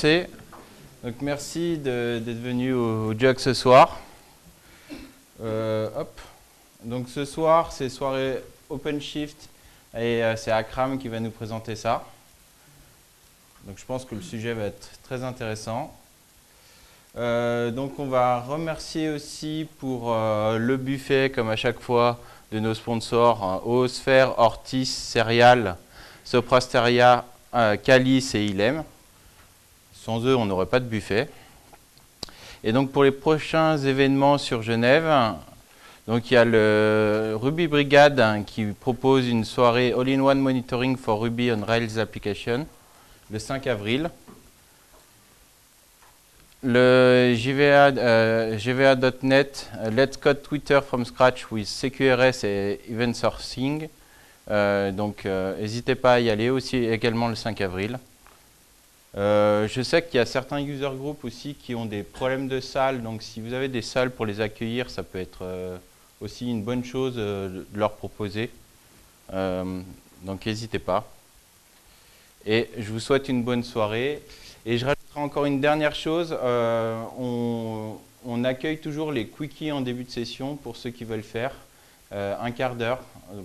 Donc merci d'être venu au JUG ce soir. Donc ce soir, c'est soirée OpenShift et c'est Akram qui va nous présenter ça. Donc je pense que le sujet va être très intéressant. Donc on va remercier aussi pour le buffet, comme à chaque fois, de nos sponsors, Oosphere, Ortis, Serial, Soprasteria, Calice et Ilem. Sans eux, on n'aurait pas de buffet. Et donc pour les prochains événements sur Genève, donc il y a le Ruby Brigade qui propose une soirée All-in-One Monitoring for Ruby on Rails Application le 5 avril. Le GVA.net Let's Code Twitter from Scratch with CQRS et Event Sourcing. Donc n'hésitez pas à y aller aussi également le 5 avril. Je sais qu'il y a certains user groups aussi qui ont des problèmes de salles, donc si vous avez des salles pour les accueillir, ça peut être aussi une bonne chose de leur proposer. Donc n'hésitez pas. Et je vous souhaite une bonne soirée. Et je rajouterai encore une dernière chose, on accueille toujours les quickies en début de session pour ceux qui veulent faire, un quart d'heure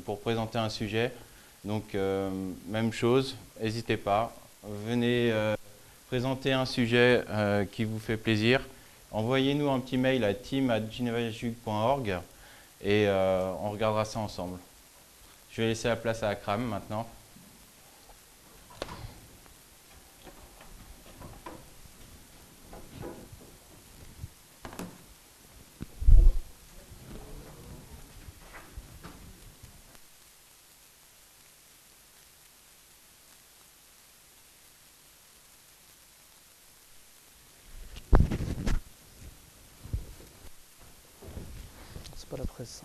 pour présenter un sujet. Donc même chose, n'hésitez pas. Venez présenter un sujet qui vous fait plaisir. Envoyez-nous un petit mail à team@genevajug.org et on regardera ça ensemble. Je vais laisser la place à Akram maintenant. Pas la presse.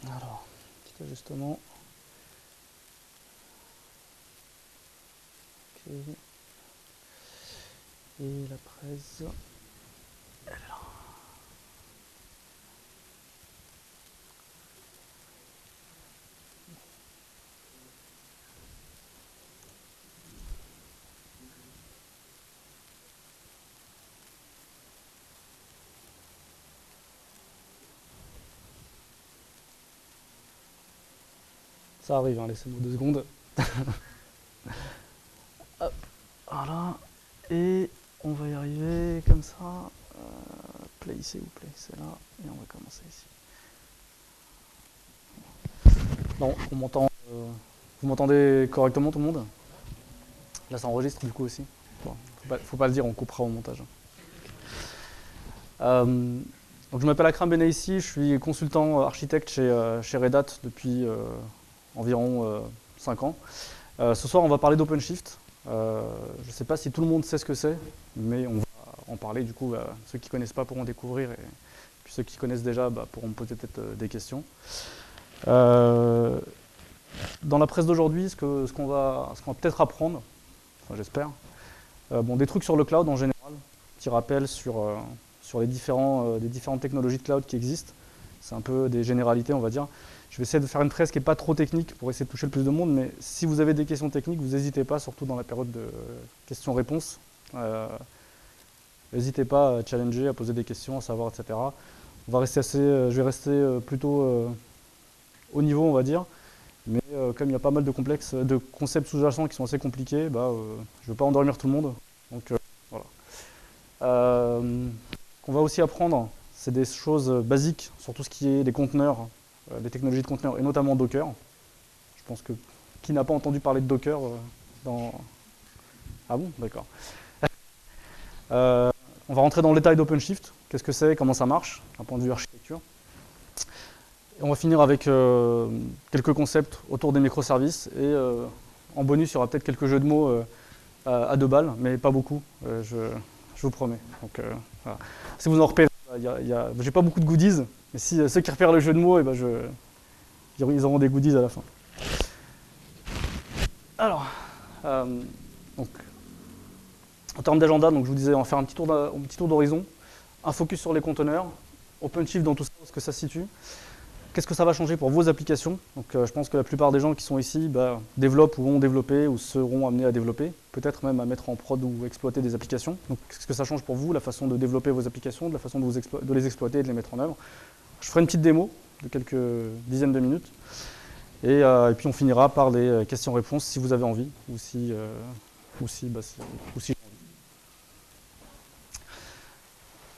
Alors, petit ajustement. Et la presse, elle est là. Ça arrive, hein, laissez-moi 2 secondes. Hop, voilà. Et on va y arriver comme ça. Play ici ou play, c'est là. Et on va commencer ici. Non, on m'entend. Vous m'entendez correctement tout le monde? Là ça enregistre du coup aussi. Bon, faut pas le dire, on coupera au montage. Donc je m'appelle Akram Benaïssi, je suis consultant architecte chez Red Hat depuis environ 5 ans. Ce soir on va parler d'OpenShift. Je ne sais pas si tout le monde sait ce que c'est, mais on va en parler. Du coup, ceux qui ne connaissent pas pourront découvrir, et puis ceux qui connaissent déjà pourront me poser peut-être des questions. Dans la presse d'aujourd'hui, ce qu'on va peut-être apprendre, enfin, j'espère, des trucs sur le cloud en général, petit rappel sur les différentes technologies de cloud qui existent. C'est un peu des généralités, on va dire. Je vais essayer de faire une presse qui n'est pas trop technique pour essayer de toucher le plus de monde, mais si vous avez des questions techniques, vous n'hésitez pas, surtout dans la période de questions-réponses. N'hésitez pas à challenger, à poser des questions, à savoir, etc. On va rester je vais rester plutôt haut niveau, on va dire, mais comme il y a pas mal de concepts sous-jacents qui sont assez compliqués, je ne veux pas endormir tout le monde. Donc voilà. Qu'on va aussi apprendre, c'est des choses basiques sur tout ce qui est des conteneurs, des technologies de conteneurs, et notamment Docker. Je pense que qui n'a pas entendu parler de Docker dans... Ah bon, d'accord. On va rentrer dans le détail d'OpenShift. Qu'est-ce que c'est, comment ça marche, d'un point de vue architecture. Et on va finir avec quelques concepts autour des microservices. Et en bonus, il y aura peut-être quelques jeux de mots à 2 balles, mais pas beaucoup, je vous promets. Donc, voilà. Si vous en repérez, j'ai pas beaucoup de goodies, Mais si ceux qui repèrent le jeu de mots, eh ben ils auront des goodies à la fin. Alors, donc, en termes d'agenda, donc je vous disais, on va faire un petit tour d'horizon, un focus sur les conteneurs, OpenShift dans tout ça, où est-ce que ça se situe. Qu'est-ce que ça va changer pour vos applications? Donc, je pense que la plupart des gens qui sont ici développent ou ont développé ou seront amenés à développer, peut-être même à mettre en prod ou exploiter des applications. Donc, qu'est-ce que ça change pour vous, la façon de développer vos applications, de la façon de les exploiter et de les mettre en œuvre? Je ferai une petite démo de quelques dizaines de minutes. Et puis on finira par les questions-réponses si vous avez envie ou si j'ai envie.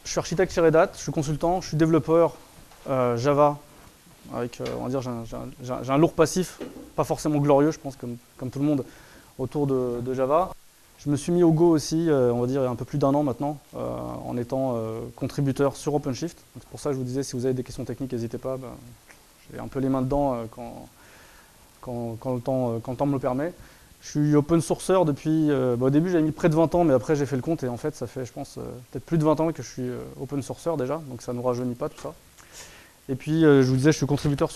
Je suis architecte chez Red Hat, je suis consultant, je suis développeur Java avec, on va dire, j'ai un lourd passif, pas forcément glorieux, je pense, comme tout le monde autour de Java. Je me suis mis au Go aussi, on va dire, il y a un peu plus d'1 an maintenant, en étant contributeur sur OpenShift. C'est pour ça que je vous disais, si vous avez des questions techniques, n'hésitez pas. J'ai un peu les mains dedans quand le temps me le permet. Je suis open sourceur depuis, au début j'avais mis près de 20 ans, mais après j'ai fait le compte et en fait ça fait, je pense, peut-être plus de 20 ans que je suis open sourceur déjà, donc ça ne nous rajeunit pas tout ça. Et puis je vous disais, je suis contributeur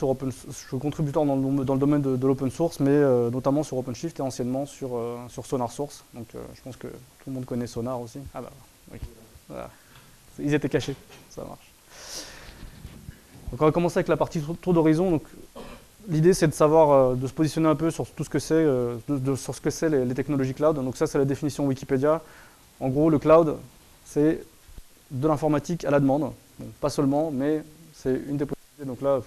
dans le domaine de l'open source, mais notamment sur OpenShift et anciennement sur SonarSource. Donc je pense que tout le monde connaît Sonar aussi. Ah bah oui, voilà. Ils étaient cachés, ça marche. Donc on va commencer avec la partie tour d'horizon. Donc l'idée c'est de savoir, de se positionner un peu sur tout ce que c'est, sur ce que c'est les technologies cloud. Donc ça c'est la définition Wikipédia. En gros le cloud c'est de l'informatique à la demande. Bon, pas seulement, mais c'est une des possibilités. Donc là,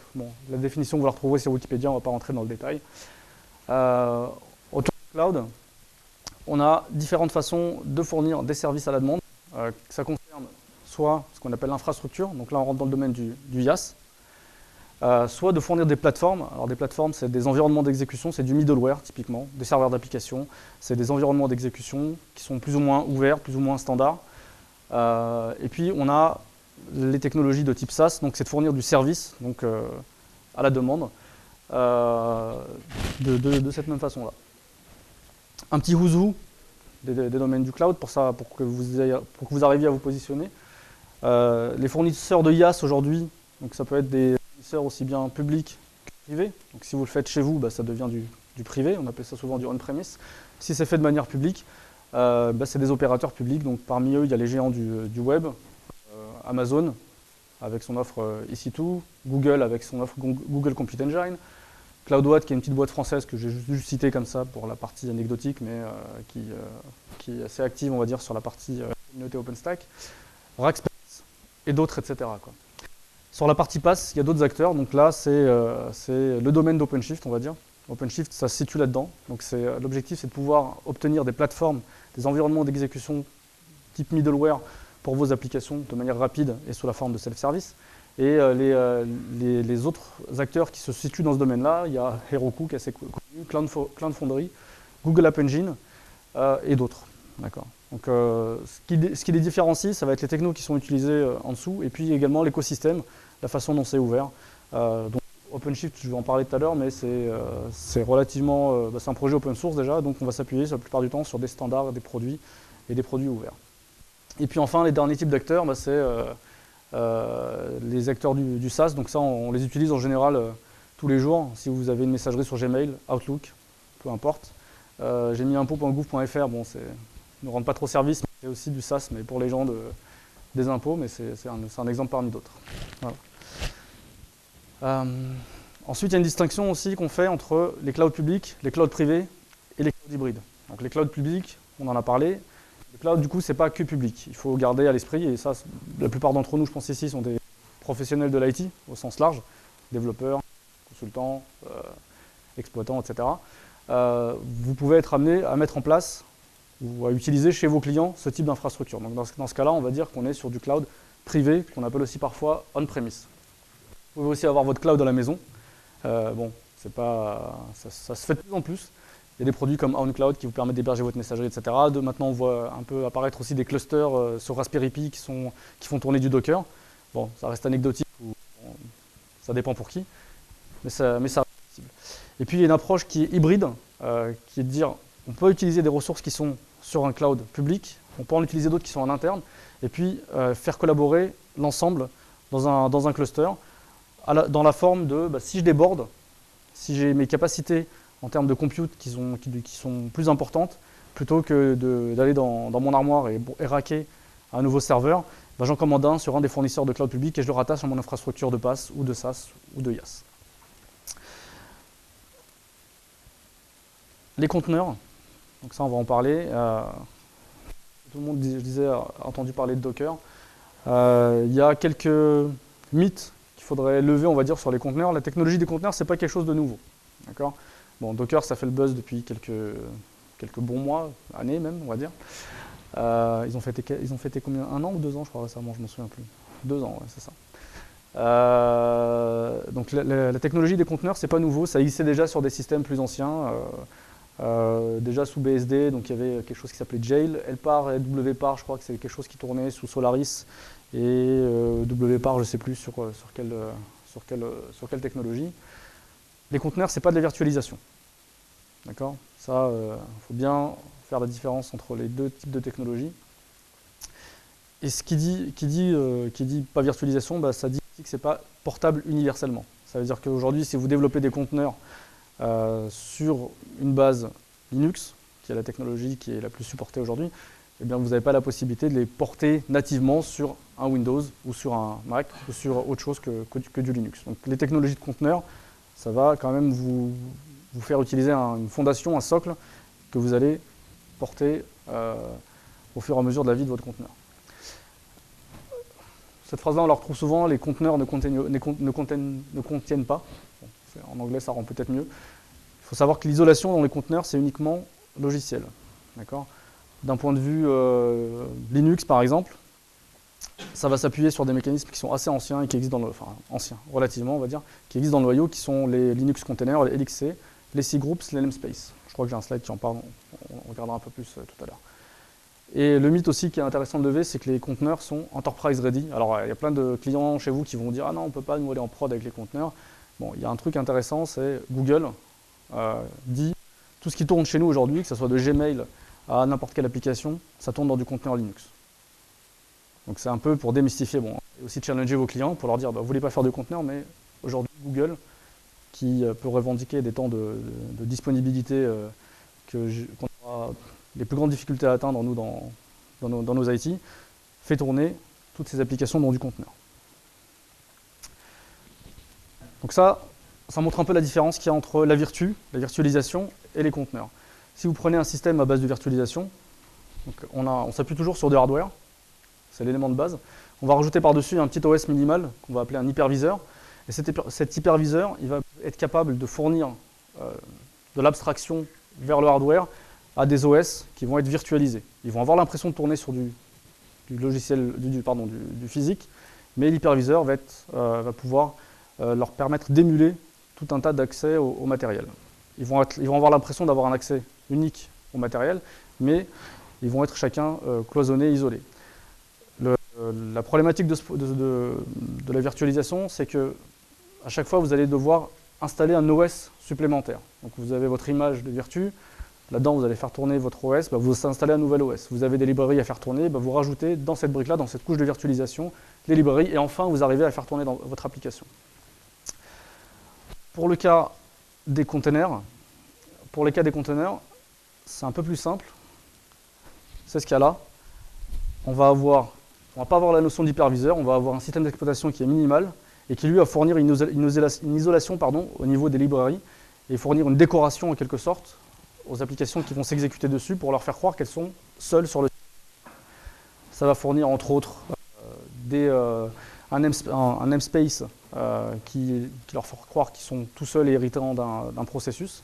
la définition vous la retrouverez sur Wikipédia, on ne va pas rentrer dans le détail. Autour du cloud, on a différentes façons de fournir des services à la demande. Ça concerne soit ce qu'on appelle l'infrastructure, donc là on rentre dans le domaine du IaaS, soit de fournir des plateformes. Alors des plateformes, c'est des environnements d'exécution, c'est du middleware typiquement, des serveurs d'application, c'est des environnements d'exécution qui sont plus ou moins ouverts, plus ou moins standards. Et puis on a les technologies de type SaaS, donc c'est de fournir du service donc, à la demande de cette même façon-là. Un petit who's-who des domaines du cloud pour que vous arriviez à vous positionner. Les fournisseurs de IaaS aujourd'hui, donc ça peut être des fournisseurs aussi bien publics que privés. Donc si vous le faites chez vous, ça devient du privé, on appelle ça souvent du on-premise. Si c'est fait de manière publique, c'est des opérateurs publics, donc parmi eux il y a les géants du web, Amazon avec son offre EC2, Google avec son offre Google Compute Engine, CloudWatt qui est une petite boîte française que j'ai juste citée comme ça pour la partie anecdotique, mais qui est assez active on va dire sur la partie communauté OpenStack, Rackspace et d'autres, etc. quoi. Sur la partie PaaS, il y a d'autres acteurs, donc là c'est le domaine d'OpenShift on va dire. OpenShift ça se situe là-dedans, donc l'objectif c'est de pouvoir obtenir des plateformes, des environnements d'exécution type middleware pour vos applications de manière rapide et sous la forme de self-service. Et les autres acteurs qui se situent dans ce domaine-là, il y a Heroku qui est assez connu, Cloud Foundry, Google App Engine et d'autres. D'accord. Donc, ce qui les différencie, ça va être les technos qui sont utilisés en dessous et puis également l'écosystème, la façon dont c'est ouvert. Donc, OpenShift, je vais en parler tout à l'heure, mais c'est relativement, c'est un projet open source déjà, donc on va s'appuyer la plupart du temps sur des standards, des produits et des produits ouverts. Et puis enfin, les derniers types d'acteurs, c'est les acteurs du SaaS. Donc ça, on les utilise en général tous les jours. Si vous avez une messagerie sur Gmail, Outlook, peu importe. J'ai mis impôts.gouv.fr, bon, ne rend pas trop service, mais c'est aussi du SaaS, mais pour les gens des impôts, mais c'est un exemple parmi d'autres. Voilà. Ensuite, il y a une distinction aussi qu'on fait entre les clouds publics, les clouds privés et les clouds hybrides. Donc les clouds publics, on en a parlé. Le cloud, du coup, c'est pas que public. Il faut garder à l'esprit, et ça, la plupart d'entre nous, je pense ici, sont des professionnels de l'IT, au sens large, développeurs, consultants, exploitants, etc. Vous pouvez être amené à mettre en place ou à utiliser chez vos clients ce type d'infrastructure. Donc dans ce cas-là, on va dire qu'on est sur du cloud privé, qu'on appelle aussi parfois on-premise. Vous pouvez aussi avoir votre cloud à la maison. Bon, c'est pas, ça se fait de plus en plus. Il y a des produits comme OnCloud qui vous permettent d'héberger votre messagerie, etc. Maintenant, on voit un peu apparaître aussi des clusters sur Raspberry Pi qui font tourner du Docker. Bon, ça reste anecdotique, ça dépend pour qui, mais ça reste possible. Et puis, il y a une approche qui est hybride, qui est de dire on peut utiliser des ressources qui sont sur un cloud public, on peut en utiliser d'autres qui sont en interne, et puis faire collaborer l'ensemble dans un cluster. dans la forme de, si je déborde, si j'ai mes capacités en termes de compute qui sont plus importantes, plutôt que d'aller dans mon armoire et racker un nouveau serveur, j'en commande un sur un des fournisseurs de cloud public et je le rattache à mon infrastructure de PaaS ou de SaaS ou de IaaS. Les conteneurs, donc ça on va en parler. Tout le monde, je disais, a entendu parler de Docker. Il y a quelques mythes qu'il faudrait lever, on va dire, sur les conteneurs. La technologie des conteneurs, c'est pas quelque chose de nouveau. D'accord ? Bon, Docker, ça fait le buzz depuis quelques bons mois, années même, on va dire. Ils ont fêté combien? 1 an ou 2 ans, je crois, récemment, je ne me souviens plus. 2 ans, ouais, c'est ça. Donc la technologie des conteneurs, c'est pas nouveau, ça existait déjà sur des systèmes plus anciens. Déjà sous BSD, donc il y avait quelque chose qui s'appelait Jail, LPAR et WPAR, je crois que c'est quelque chose qui tournait sous Solaris, et WPAR, je ne sais plus sur quelle technologie. Les conteneurs, ce n'est pas de la virtualisation. D'accord ? Ça, il faut bien faire la différence entre les deux types de technologies. Et ce qui dit pas virtualisation, ça dit que ce n'est pas portable universellement. Ça veut dire qu'aujourd'hui, si vous développez des conteneurs sur une base Linux, qui est la technologie qui est la plus supportée aujourd'hui, eh bien, vous n'avez pas la possibilité de les porter nativement sur un Windows ou sur un Mac ou sur autre chose que du Linux. Donc les technologies de conteneurs, ça va quand même vous faire utiliser une fondation, un socle que vous allez porter au fur et à mesure de la vie de votre conteneur. Cette phrase-là, on la retrouve souvent, les conteneurs ne contiennent pas. Bon, en anglais, ça rend peut-être mieux. Il faut savoir que l'isolation dans les conteneurs, c'est uniquement logiciel. D'un point de vue Linux, par exemple, ça va s'appuyer sur des mécanismes qui sont assez anciens et qui existent anciens, relativement, on va dire, qui existent dans le noyau, qui sont les Linux containers, les LXC, les cgroups, les namespace. Je crois que j'ai un slide qui en parle, on regardera un peu plus tout à l'heure. Et le mythe aussi qui est intéressant de lever, c'est que les conteneurs sont enterprise ready. Alors, il y a plein de clients chez vous qui vont dire « Ah non, on ne peut pas nous aller en prod avec les conteneurs ». Bon, il y a un truc intéressant, c'est Google dit « Tout ce qui tourne chez nous aujourd'hui, que ce soit de Gmail à n'importe quelle application, ça tourne dans du conteneur Linux ». Donc c'est un peu pour démystifier, et aussi challenger vos clients pour leur dire vous ne voulez pas faire de conteneur, mais aujourd'hui Google, qui peut revendiquer des temps de disponibilité qu'on aura les plus grandes difficultés à atteindre nous dans nos IT, fait tourner toutes ces applications dans du conteneur. Donc ça montre un peu la différence qu'il y a entre la virtualisation et les conteneurs. Si vous prenez un système à base de virtualisation, donc on s'appuie toujours sur du hardware, c'est l'élément de base. On va rajouter par-dessus un petit OS minimal qu'on va appeler un hyperviseur. Et cet hyperviseur, il va être capable de fournir de l'abstraction vers le hardware à des OS qui vont être virtualisés. Ils vont avoir l'impression de tourner sur du logiciel, du physique, mais l'hyperviseur va pouvoir leur permettre d'émuler tout un tas d'accès au matériel. Ils vont avoir l'impression d'avoir un accès unique au matériel, mais ils vont être chacun cloisonnés, isolés. La problématique de la virtualisation, c'est que à chaque fois, vous allez devoir installer un OS supplémentaire. Donc vous avez votre image de virtu, là-dedans vous allez faire tourner votre OS, vous installez un nouvel OS. Vous avez des librairies à faire tourner, vous rajoutez dans cette brique-là, dans cette couche de virtualisation, les librairies, et enfin vous arrivez à faire tourner dans votre application. Pour le cas des containers, c'est un peu plus simple. C'est ce qu'il y a là. On va pas avoir la notion d'hyperviseur, on va avoir un système d'exploitation qui est minimal et qui lui va fournir une isolation au niveau des librairies et fournir une décoration en quelque sorte aux applications qui vont s'exécuter dessus pour leur faire croire qu'elles sont seules sur le site. Ça va fournir entre autres un namespace qui leur fait croire qu'ils sont tout seuls et héritants d'un processus.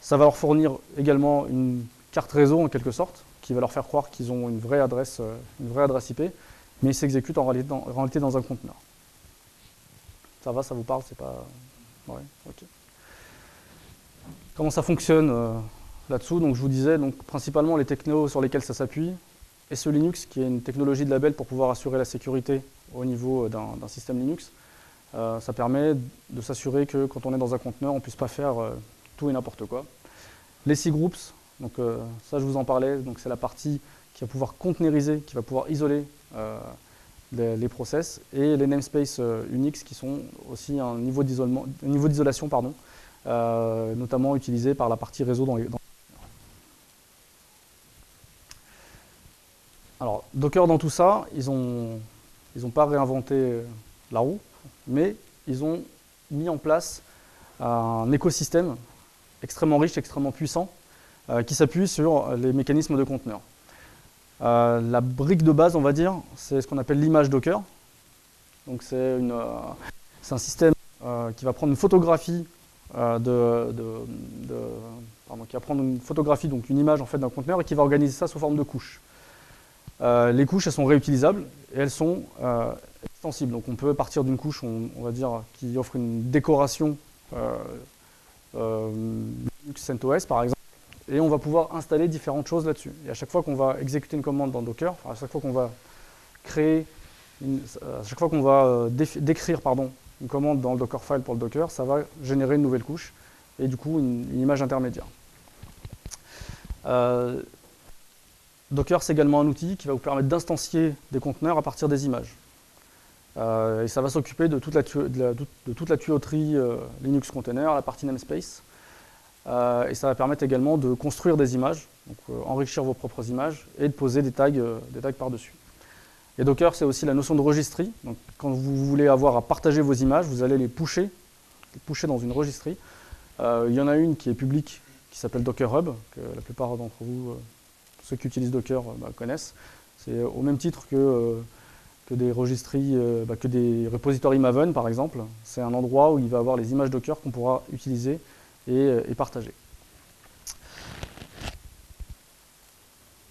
Ça va leur fournir également une carte réseau en quelque sorte qui va leur faire croire qu'ils ont une vraie adresse IP, mais ils s'exécutent en réalité dans un conteneur. Ça va, ça vous parle, c'est pas... Ouais, ok. Comment ça fonctionne là-dessous? Donc je vous disais, principalement les technos sur lesquels ça s'appuie, et ce Linux, qui est une technologie de label pour pouvoir assurer la sécurité au niveau d'un système Linux. Ça permet de s'assurer que quand on est dans un conteneur, on ne puisse pas faire tout et n'importe quoi. Les cgroups, donc ça je vous en parlais, donc c'est la partie qui va pouvoir containeriser, qui va pouvoir isoler les process, et les namespaces Unix qui sont aussi un niveau d'isolation, notamment utilisé par la partie réseau Alors, Docker dans tout ça, ils n'ont pas réinventé la roue, mais ils ont mis en place un écosystème extrêmement riche, extrêmement puissant, qui s'appuie sur les mécanismes de conteneurs. La brique de base, on va dire, c'est ce qu'on appelle l'image Docker. Donc c'est un système qui va prendre une photographie donc une image en fait d'un conteneur, et qui va organiser ça sous forme de couches. Les couches, elles sont réutilisables et elles sont extensibles. Donc on peut partir d'une couche, on va dire, qui offre une décoration Linux CentOS par exemple, et on va pouvoir installer différentes choses là-dessus. Et à chaque fois qu'on va exécuter une commande dans Docker, à chaque fois qu'on va décrire une commande dans le Dockerfile pour le Docker, ça va générer une nouvelle couche et du coup une image intermédiaire. Docker, c'est également un outil qui va vous permettre d'instancier des conteneurs à partir des images. Et ça va s'occuper de toute la tuyauterie Linux Container, la partie namespace. Et ça va permettre également de construire des images, donc enrichir vos propres images et de poser des tags par-dessus. Et Docker, c'est aussi la notion de registry. Donc, quand vous voulez avoir à partager vos images, vous allez les pusher dans une registry. Il y en a une qui est publique, qui s'appelle Docker Hub, que la plupart d'entre vous, ceux qui utilisent Docker, connaissent. C'est au même titre que des registries, que des repositories Maven, par exemple. C'est un endroit où il va y avoir les images Docker qu'on pourra utiliser et partager.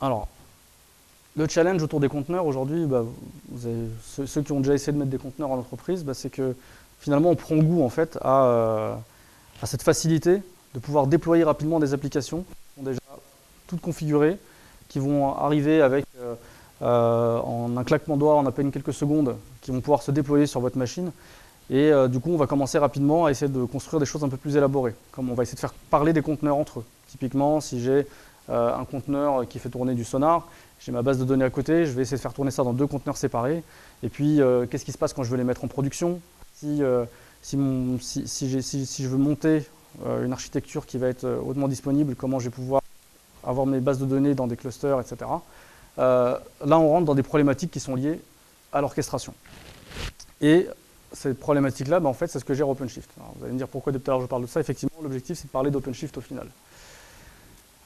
Alors, le challenge autour des conteneurs aujourd'hui, ceux qui ont déjà essayé de mettre des conteneurs en entreprise, c'est que finalement on prend goût en fait à cette facilité de pouvoir déployer rapidement des applications qui sont déjà toutes configurées, qui vont arriver avec en un claquement de doigts, en à peine quelques secondes, qui vont pouvoir se déployer sur votre machine. Et du coup, on va commencer rapidement à essayer de construire des choses un peu plus élaborées. Comme on va essayer de faire parler des conteneurs entre eux. Typiquement, si j'ai un conteneur qui fait tourner du sonar, j'ai ma base de données à côté, je vais essayer de faire tourner ça dans deux conteneurs séparés. Et puis, qu'est-ce qui se passe quand je veux les mettre en production? Si je veux monter une architecture qui va être hautement disponible, comment je vais pouvoir avoir mes bases de données dans des clusters, etc. Là, on rentre dans des problématiques qui sont liées à l'orchestration. Et ces problématiques-là, en fait, c'est ce que gère OpenShift. Alors, vous allez me dire pourquoi depuis tout à l'heure je parle de ça. Effectivement, l'objectif, c'est de parler d'OpenShift au final.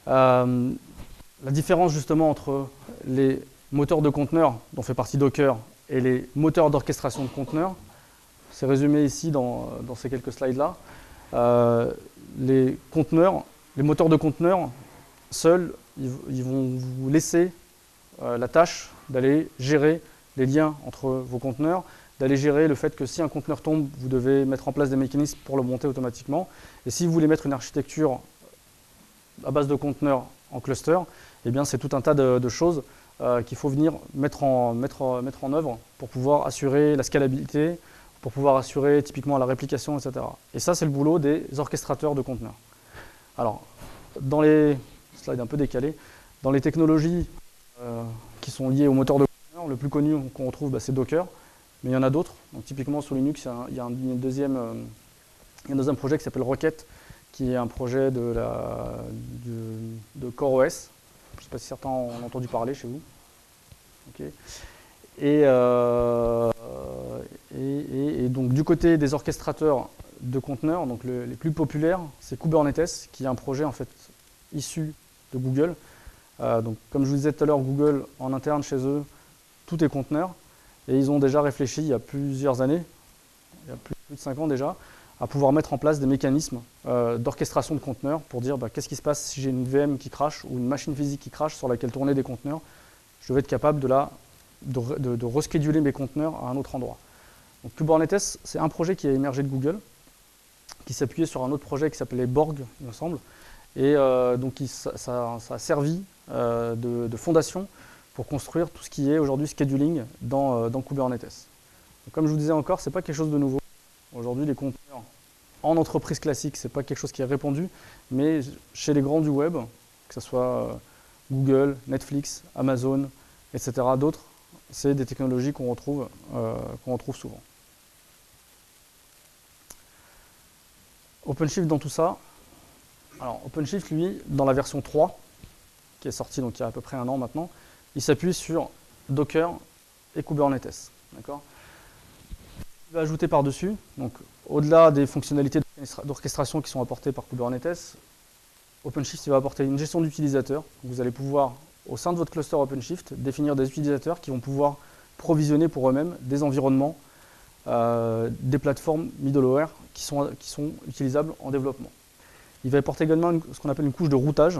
La différence, justement, entre les moteurs de conteneurs, dont fait partie Docker, et les moteurs d'orchestration de conteneurs, c'est résumé ici dans ces quelques slides-là. Les moteurs de conteneurs, seuls, ils vont vous laisser la tâche d'aller gérer les liens entre vos conteneurs, d'aller gérer le fait que si un conteneur tombe, vous devez mettre en place des mécanismes pour le monter automatiquement. Et si vous voulez mettre une architecture à base de conteneurs en cluster, eh bien c'est tout un tas de choses qu'il faut venir mettre en œuvre pour pouvoir assurer la scalabilité, pour pouvoir assurer typiquement la réplication, etc. Et ça, c'est le boulot des orchestrateurs de conteneurs. Alors, dans les slides un peu décalés, dans les technologies qui sont liées au moteur de conteneurs, le plus connu qu'on retrouve, c'est Docker. Mais il y en a d'autres. Donc, typiquement, sur Linux, il y a un deuxième projet qui s'appelle Rocket, qui est un projet de CoreOS. Je ne sais pas si certains ont entendu parler chez vous. Okay. Et donc, du côté des orchestrateurs de conteneurs, donc les plus populaires, c'est Kubernetes, qui est un projet en fait issu de Google. Donc, comme je vous disais tout à l'heure, Google, en interne chez eux, tout est conteneur. Et ils ont déjà réfléchi il y a plusieurs années, il y a plus de 5 ans déjà, à pouvoir mettre en place des mécanismes d'orchestration de conteneurs pour dire qu'est-ce qui se passe si j'ai une VM qui crache ou une machine physique qui crache sur laquelle tourner des conteneurs. Je vais être capable de rescheduler mes conteneurs à un autre endroit. Donc, Kubernetes, c'est un projet qui a émergé de Google, qui s'appuyait sur un autre projet qui s'appelait Borg, il me semble. Et donc ça a servi de fondation pour construire tout ce qui est aujourd'hui scheduling dans Kubernetes. Donc, comme je vous disais encore, ce n'est pas quelque chose de nouveau. Aujourd'hui, les conteneurs en entreprise classique, ce n'est pas quelque chose qui est répandu, mais chez les grands du web, que ce soit Google, Netflix, Amazon, etc., d'autres, c'est des technologies qu'on retrouve souvent. OpenShift dans tout ça. Alors OpenShift, lui, dans la version 3, qui est sortie donc il y a à peu près 1 an maintenant, il s'appuie sur Docker et Kubernetes. D'accord ? Il va ajouter par-dessus, donc au-delà des fonctionnalités d'orchestration qui sont apportées par Kubernetes, OpenShift il va apporter une gestion d'utilisateurs. Vous allez pouvoir, au sein de votre cluster OpenShift, définir des utilisateurs qui vont pouvoir provisionner pour eux-mêmes des environnements, des plateformes middleware qui sont utilisables en développement. Il va apporter également ce qu'on appelle une couche de routage,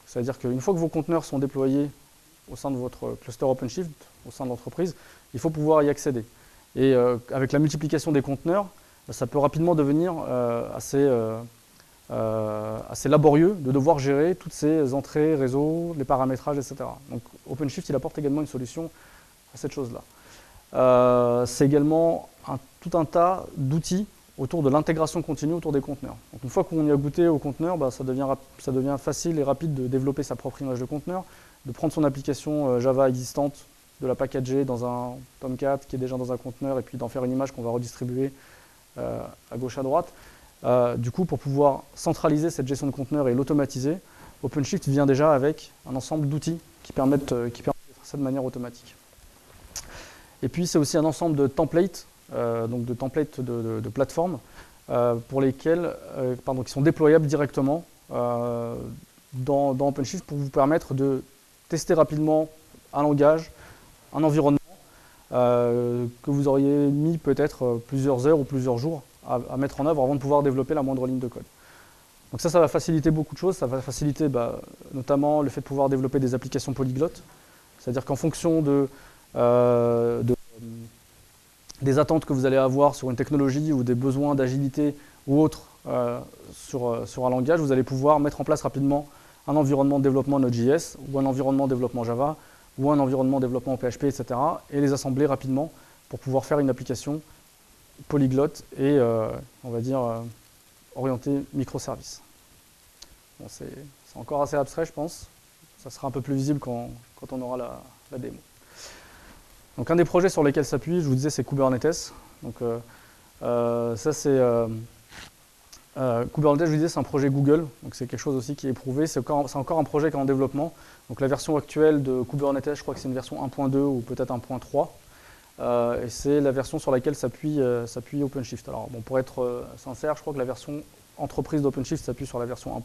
c'est-à-dire qu'une fois que vos conteneurs sont déployés au sein de votre cluster OpenShift, au sein de l'entreprise, il faut pouvoir y accéder. Et avec la multiplication des conteneurs, ça peut rapidement devenir assez laborieux de devoir gérer toutes ces entrées, réseaux, les paramétrages, etc. Donc OpenShift, il apporte également une solution à cette chose-là. C'est également tout un tas d'outils autour de l'intégration continue autour des conteneurs. Donc une fois qu'on y a goûté au conteneur, ça devient facile et rapide de développer sa propre image de conteneur, de prendre son application Java existante, de la packager dans un Tomcat qui est déjà dans un conteneur et puis d'en faire une image qu'on va redistribuer à gauche à droite. Du coup, pour pouvoir centraliser cette gestion de conteneurs et l'automatiser, OpenShift vient déjà avec un ensemble d'outils qui permettent de faire ça de manière automatique. Et puis, c'est aussi un ensemble de templates, de plateformes pour lesquelles, qui sont déployables directement dans OpenShift pour vous permettre de tester rapidement un langage, un environnement que vous auriez mis peut-être plusieurs heures ou plusieurs jours à mettre en œuvre avant de pouvoir développer la moindre ligne de code. Donc ça va faciliter beaucoup de choses. Ça va faciliter notamment le fait de pouvoir développer des applications polyglottes. C'est-à-dire qu'en fonction des attentes que vous allez avoir sur une technologie ou des besoins d'agilité ou autre sur un langage, vous allez pouvoir mettre en place rapidement un environnement de développement Node.js ou un environnement de développement Java ou un environnement de développement PHP, etc. et les assembler rapidement pour pouvoir faire une application polyglotte et, on va dire, orientée microservices. Bon, c'est encore assez abstrait, je pense. Ça sera un peu plus visible quand on aura la démo. Donc un des projets sur lesquels s'appuie, je vous disais, c'est Kubernetes. Donc ça c'est Kubernetes, je vous disais, c'est un projet Google, donc c'est quelque chose aussi qui est éprouvé. C'est encore un projet qui est en développement. Donc la version actuelle de Kubernetes, je crois que c'est une version 1.2 ou peut-être 1.3. Et c'est la version sur laquelle s'appuie OpenShift. Alors bon, pour être sincère, je crois que la version entreprise d'OpenShift s'appuie sur la version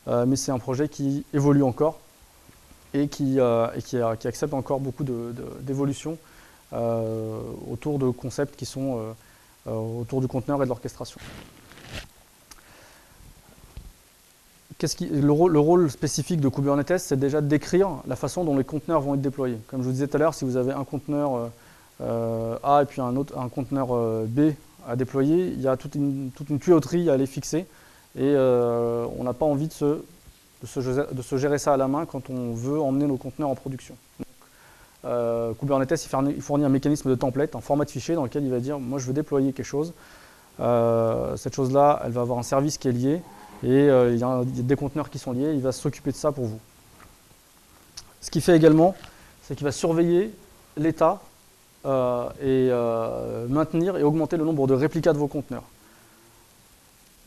1.1. Mais c'est un projet qui évolue encore et qui accepte encore beaucoup d'évolutions autour de concepts qui sont autour du conteneur et de l'orchestration. Le rôle spécifique de Kubernetes, c'est déjà de décrire la façon dont les conteneurs vont être déployés. Comme je vous disais tout à l'heure, si vous avez un conteneur A et puis un conteneur B à déployer, il y a toute une tuyauterie à aller fixer et on n'a pas envie de se gérer ça à la main quand on veut emmener nos conteneurs en production. Donc, Kubernetes il fournit un mécanisme de template, un format de fichier dans lequel il va dire « moi je veux déployer quelque chose ». Cette chose-là, elle va avoir un service qui est lié et il y a des conteneurs qui sont liés, il va s'occuper de ça pour vous. Ce qu'il fait également, c'est qu'il va surveiller l'état et maintenir et augmenter le nombre de réplicas de vos conteneurs.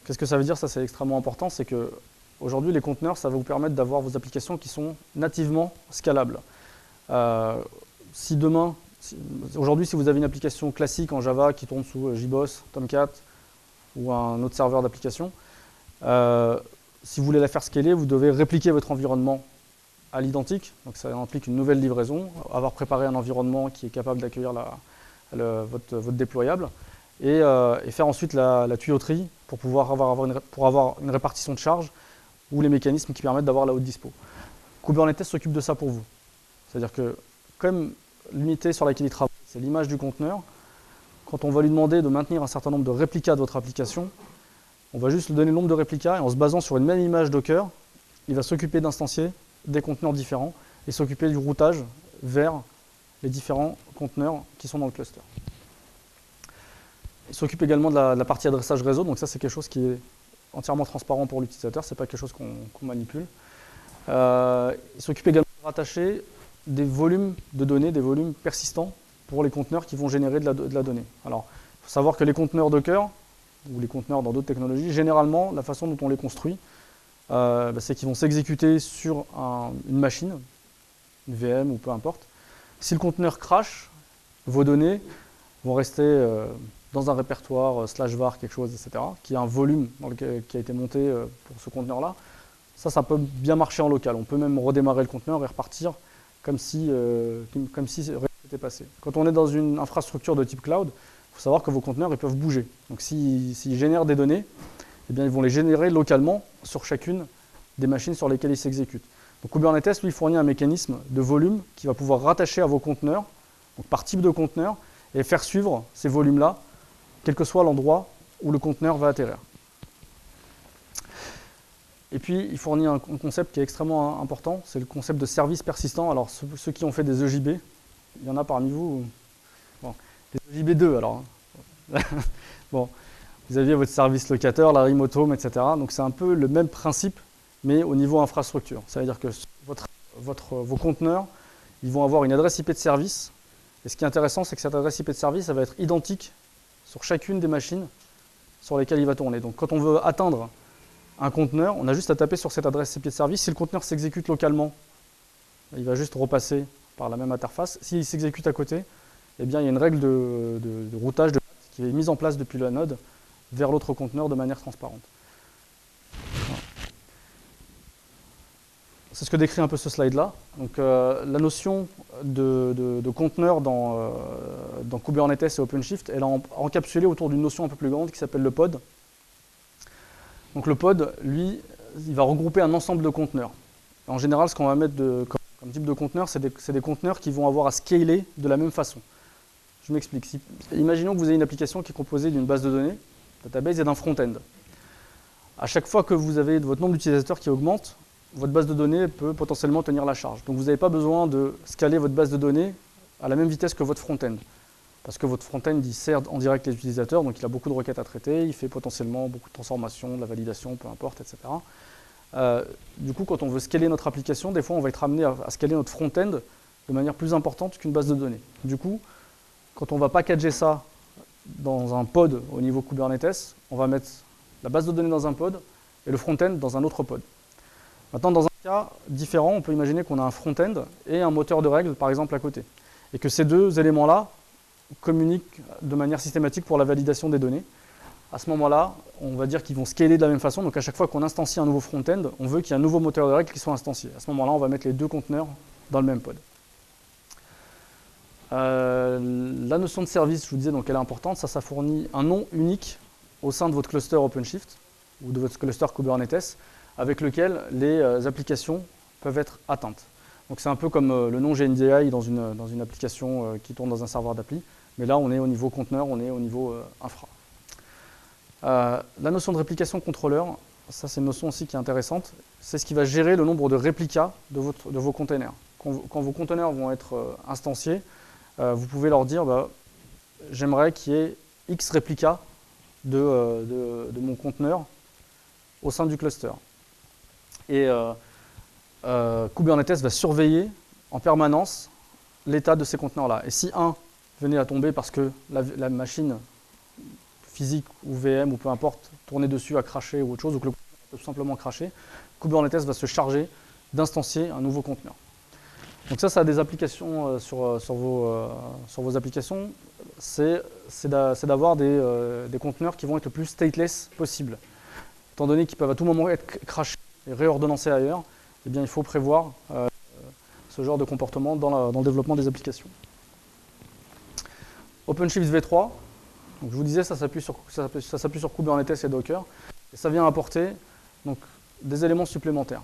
Qu'est-ce que ça veut dire? Ça, c'est extrêmement important, c'est que aujourd'hui, les conteneurs, ça va vous permettre d'avoir vos applications qui sont nativement scalables. Aujourd'hui, si vous avez une application classique en Java qui tourne sous JBoss, Tomcat ou un autre serveur d'application, si vous voulez la faire scaler, vous devez répliquer votre environnement à l'identique. Donc ça implique une nouvelle livraison, avoir préparé un environnement qui est capable d'accueillir votre déployable et faire ensuite la tuyauterie pour pouvoir avoir une répartition de charge ou les mécanismes qui permettent d'avoir la haute dispo. Kubernetes s'occupe de ça pour vous. C'est-à-dire que, comme l'unité sur laquelle il travaille, c'est l'image du conteneur, quand on va lui demander de maintenir un certain nombre de réplicas de votre application, on va juste lui donner le nombre de réplicas et en se basant sur une même image Docker, il va s'occuper d'instancier des conteneurs différents et s'occuper du routage vers les différents conteneurs qui sont dans le cluster. Il s'occupe également de la partie adressage réseau, donc ça c'est quelque chose qui est entièrement transparent pour l'utilisateur, ce n'est pas quelque chose qu'on manipule. Il s'occupe également de rattacher des volumes de données, des volumes persistants pour les conteneurs qui vont générer de la donnée. Alors, il faut savoir que les conteneurs Docker, ou les conteneurs dans d'autres technologies, généralement, la façon dont on les construit, c'est qu'ils vont s'exécuter sur une machine, une VM ou peu importe. Si le conteneur crash, vos données vont rester dans un répertoire /var quelque chose, etc., qui a un volume qui a été monté pour ce conteneur-là. Ça peut bien marcher en local. On peut même redémarrer le conteneur et repartir comme si rien n'était passé. Quand on est dans une infrastructure de type cloud, il faut savoir que vos conteneurs ils peuvent bouger. Donc s'ils génèrent des données, eh bien, ils vont les générer localement sur chacune des machines sur lesquelles ils s'exécutent. Donc Kubernetes lui fournit un mécanisme de volume qui va pouvoir rattacher à vos conteneurs, donc par type de conteneur, et faire suivre ces volumes-là, quel que soit l'endroit où le conteneur va atterrir. Et puis, il fournit un concept qui est extrêmement important, c'est le concept de service persistant. Alors, ceux qui ont fait des EJB, il y en a parmi vous. Bon, les EJB 2, alors. Bon, vous aviez votre service locateur, la remote home, etc. Donc, c'est un peu le même principe, mais au niveau infrastructure. Ça veut dire que vos conteneurs, ils vont avoir une adresse IP de service. Et ce qui est intéressant, c'est que cette adresse IP de service, elle va être identique sur chacune des machines sur lesquelles il va tourner. Donc, quand on veut atteindre un conteneur, on a juste à taper sur cette adresse IP de service. Si le conteneur s'exécute localement, il va juste repasser par la même interface. S'il s'exécute à côté, eh bien, il y a une règle de routage qui est mise en place depuis la node vers l'autre conteneur de manière transparente. Voilà. C'est ce que décrit un peu ce slide-là. Donc, la notion de conteneur dans Kubernetes et OpenShift, elle est encapsulée autour d'une notion un peu plus grande qui s'appelle le pod. Donc le pod, lui, il va regrouper un ensemble de conteneurs. En général, ce qu'on va mettre comme type de conteneur, c'est des conteneurs qui vont avoir à scaler de la même façon. Je m'explique. Imaginons que vous avez une application qui est composée d'une base de données, database, et d'un front-end. À chaque fois que vous avez votre nombre d'utilisateurs qui augmente, votre base de données peut potentiellement tenir la charge. Donc vous n'avez pas besoin de scaler votre base de données à la même vitesse que votre front-end. Parce que votre front-end, il sert en direct les utilisateurs, donc il a beaucoup de requêtes à traiter, il fait potentiellement beaucoup de transformations, de la validation, peu importe, etc. Du coup, quand on veut scaler notre application, des fois, on va être amené à scaler notre front-end de manière plus importante qu'une base de données. Du coup, quand on va packager ça dans un pod au niveau Kubernetes, on va mettre la base de données dans un pod et le front-end dans un autre pod. Maintenant, dans un cas différent, on peut imaginer qu'on a un front-end et un moteur de règles, par exemple, à côté. Et que ces deux éléments-là communiquent de manière systématique pour la validation des données. À ce moment-là, on va dire qu'ils vont scaler de la même façon. Donc à chaque fois qu'on instancie un nouveau front-end, on veut qu'il y ait un nouveau moteur de règles qui soit instancié. À ce moment-là, on va mettre les deux conteneurs dans le même pod. La notion de service, je vous disais, donc elle est importante. Ça fournit un nom unique au sein de votre cluster OpenShift ou de votre cluster Kubernetes avec lequel les applications peuvent être atteintes. Donc c'est un peu comme le nom GNDI dans une application qui tourne dans un serveur d'appli. Mais là, on est au niveau conteneur, on est au niveau infra. La notion de réplication contrôleur, ça c'est une notion aussi qui est intéressante. C'est ce qui va gérer le nombre de réplicas de vos containers. Quand vos containers vont être instanciés, vous pouvez leur dire j'aimerais qu'il y ait X réplicas de mon conteneur au sein du cluster. Et Kubernetes va surveiller en permanence l'état de ces conteneurs-là. Et si un venait à tomber parce que la machine physique ou VM ou peu importe tournait dessus à cracher ou autre chose, ou que le conteneur peut tout simplement cracher, Kubernetes va se charger d'instancier un nouveau conteneur. Donc ça a des applications sur vos applications. C'est d'avoir des conteneurs qui vont être le plus stateless possible. Étant donné qu'ils peuvent à tout moment être crashés et réordonnancés ailleurs, eh bien, il faut prévoir ce genre de comportement dans le développement des applications. OpenShift v3, donc je vous disais, ça s'appuie sur Kubernetes et Docker, et ça vient apporter donc, des éléments supplémentaires.